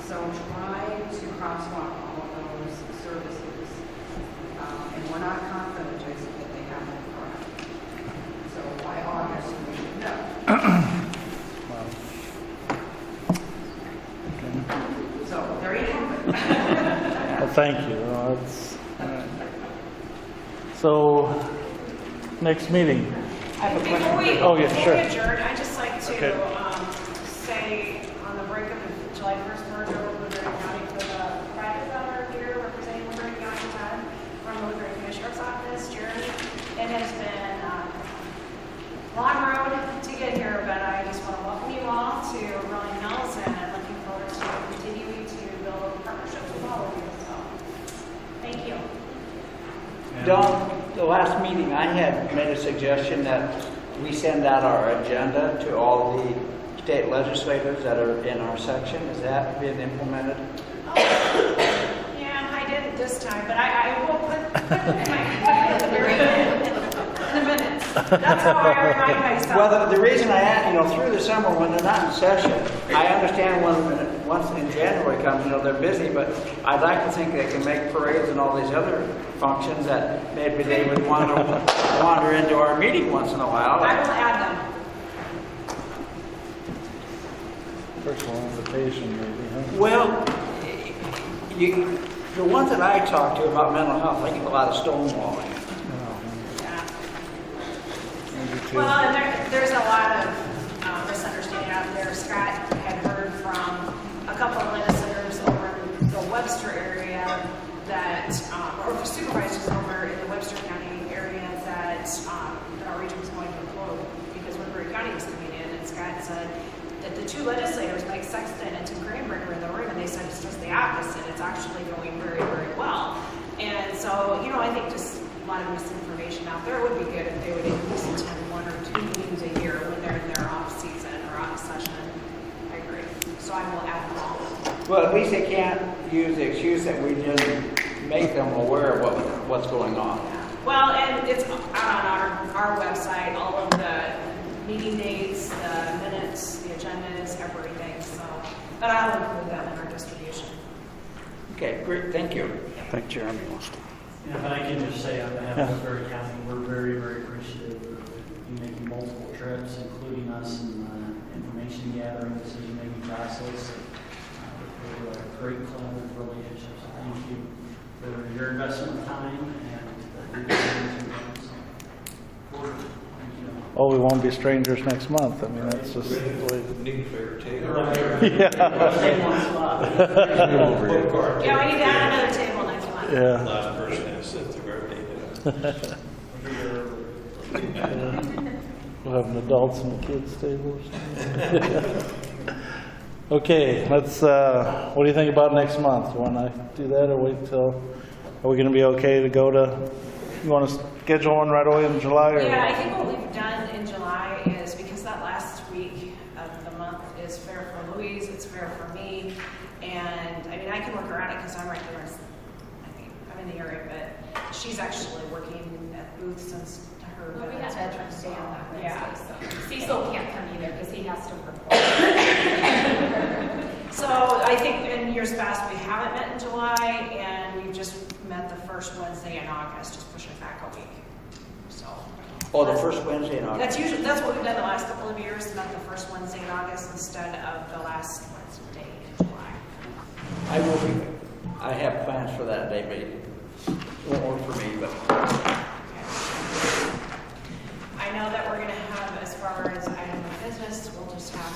So try to crosswalk all of those services. And we're not confident, Jason, that they have it correct. So by August, we should know. So there you have it. Well, thank you. So, next meeting. Before we Oh, yeah, sure. adjourn, I'd just like to Okay. say, on the brink of the July 1st merger with Woodbury County, for the private seller here representing Woodbury County, Todd, from the Woodbury Commissioner's Office, Jeremy. It has been a long road to get here, but I just want to welcome you all to Rolling Mills, and I'm looking forward to continuing to build partnerships with all of you. So, thank you. Dawn, the last meeting, I had made a suggestion that we send out our agenda to all the state legislators that are in our section. Has that been implemented? Yeah, I didn't this time, but I will put my in the very end, in the minutes. That's how I remind myself. Well, the reason I ask, through the summer when they're not in session, I understand once in January comes, they're busy, but I'd like to think they can make parades and all these other functions that maybe they would want to wander into our meeting once in a while. I will add them. Personal invitation, maybe, huh? Well, the ones that I talk to about mental health, I get a lot of stonewalling. Yeah. Maybe two. Well, and there's a lot of misunderstanding out there. Scott had heard from a couple of legislators over in the Webster area that, or supervisors over in the Webster County area that our region was going to implode because Woodbury County was coming in, and Scott said that the two legislators, Mike Sexton and Tim Cranberg, were in the room, and they said it's just the opposite. It's actually going very, very well. so, you know, I think just a lot of misinformation out there. It would be good if they would at least attend 1 or 2 meetings a year when they're in their off season or off session. I agree. So I will add them all. Well, at least they can't use the excuse that we didn't make them aware of what's going on. Well, and it's on our website, all of the meeting dates, the minutes, the agendas, everything, so. But I'll include that in our distribution. Okay, great, thank you. I think Jeremy wants to. Yeah, if I can just say on behalf of Woodbury County, we're very, very appreciative of you making multiple trips, including us in the information gathering, decision-making process. We're a great collaborative relationship, so thank you for your investment of time and Oh, we won't be strangers next month. I mean, that's just the way. Need fair table. Yeah. Yeah, we need to add another table next month. Yeah. Last person has set the guard date. We'll have an adults and a kids table or something. Okay, let's, what do you think about next month? You want to do that or wait till, are we going to be okay to go to, you want to schedule one right away in July? Or? Yeah, I think what we've done in July is, because that last week of the month is fair for Louise, it's fair for me, and, I mean, I can work around it because I'm right there, I'm in the area, but she's actually working at Booth since her. Well, we had Veterans Day on that Wednesday, Yeah. so Cecil can't come either because he has to report. So I think in years past, we haven't met in July, and we've just met the first Wednesday in August, just pushing back a week. So. Oh, the first Wednesday in August. That's what we've done the last couple of years, met the first Wednesday in August instead of the last Wednesday in July. I have plans for that day, but it won't work for me, but. I know that we're gonna have, as far as item of business, we'll just have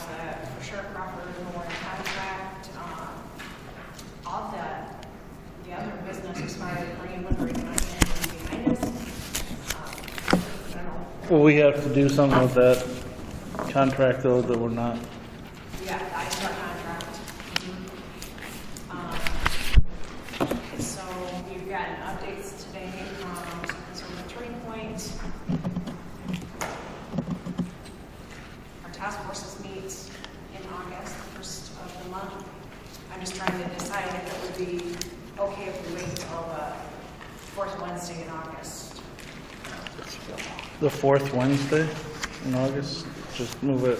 for sure Crawford Memorial contract, all the other business as far as bringing Woodbury County in behind us. I don't know. Well, we have to do something with that contract though that we're not. Yeah, the ISTAR contract. So we've gotten updates today from the Turning Point. Our task forces meet in August, the first of the month. I'm just trying to decide if it would be okay if we wait until the fourth Wednesday in August. The fourth Wednesday in August, just move it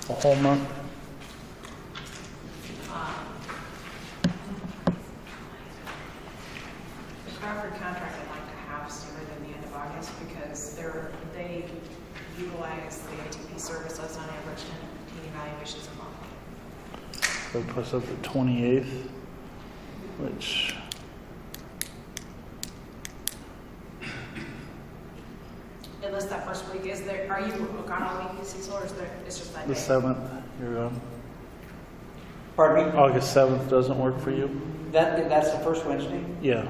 a whole month. The Crawford contract I'd like to have sooner than the end of August because they utilize the ATP services on average 10 evaluations a month. That puts us at the 28th, which. Unless that first week is there, are you gone all week, Cecil, or is there, it's just that The day? 7th, you're on. Pardon me? August 7th doesn't work for you? That's the first Wednesday? Yeah.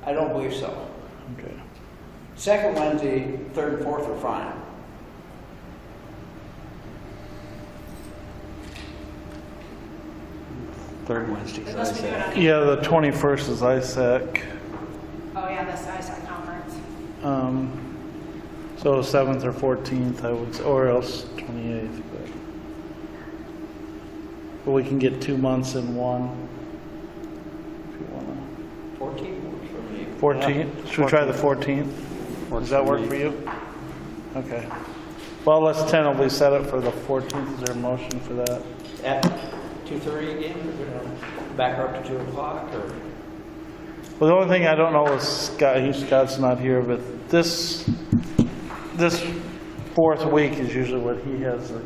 I don't believe so. Okay. Second Wednesday, third and fourth are fine. Third Wednesday. Unless we do it on. Yeah, the 21st is ISAC. Oh, yeah, that's the ISAC conference. So 7th or 14th, I would, or else 28th. But we can get 2 months in one. If you wanna. 14 works for me. 14th? Should we try the 14th? Does that work for you? Okay. Well, let's tentatively set it for the 14th. Is there a motion for that? At 2:30 again, back up to 2 o'clock, or? Well, the only thing I don't know is Scott, Scott's not here, but this fourth week is usually what he has a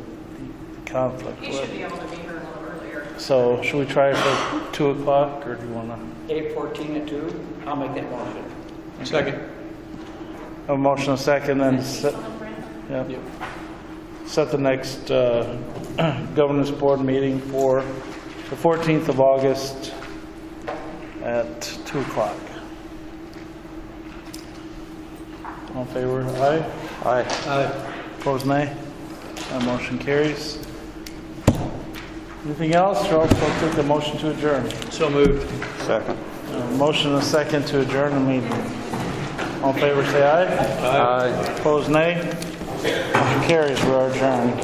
conflict He should with. be able to be here a little earlier. So should we try for 2 o'clock, or do you want to? 8:14 at 2, I'll make that motion. Second. A motion, a second, then set, yeah. Set the next governance board meeting for the 14th of August at 2 o'clock. All in favor, aye? Aye. Aye. Opposed, nay? That motion carries. Anything else? Or also take the motion to adjourn. So moved. Second. Motion and a second to adjourn the meeting. All in favor, say aye. Aye. Opposed, nay. Motion carries. We are adjourned.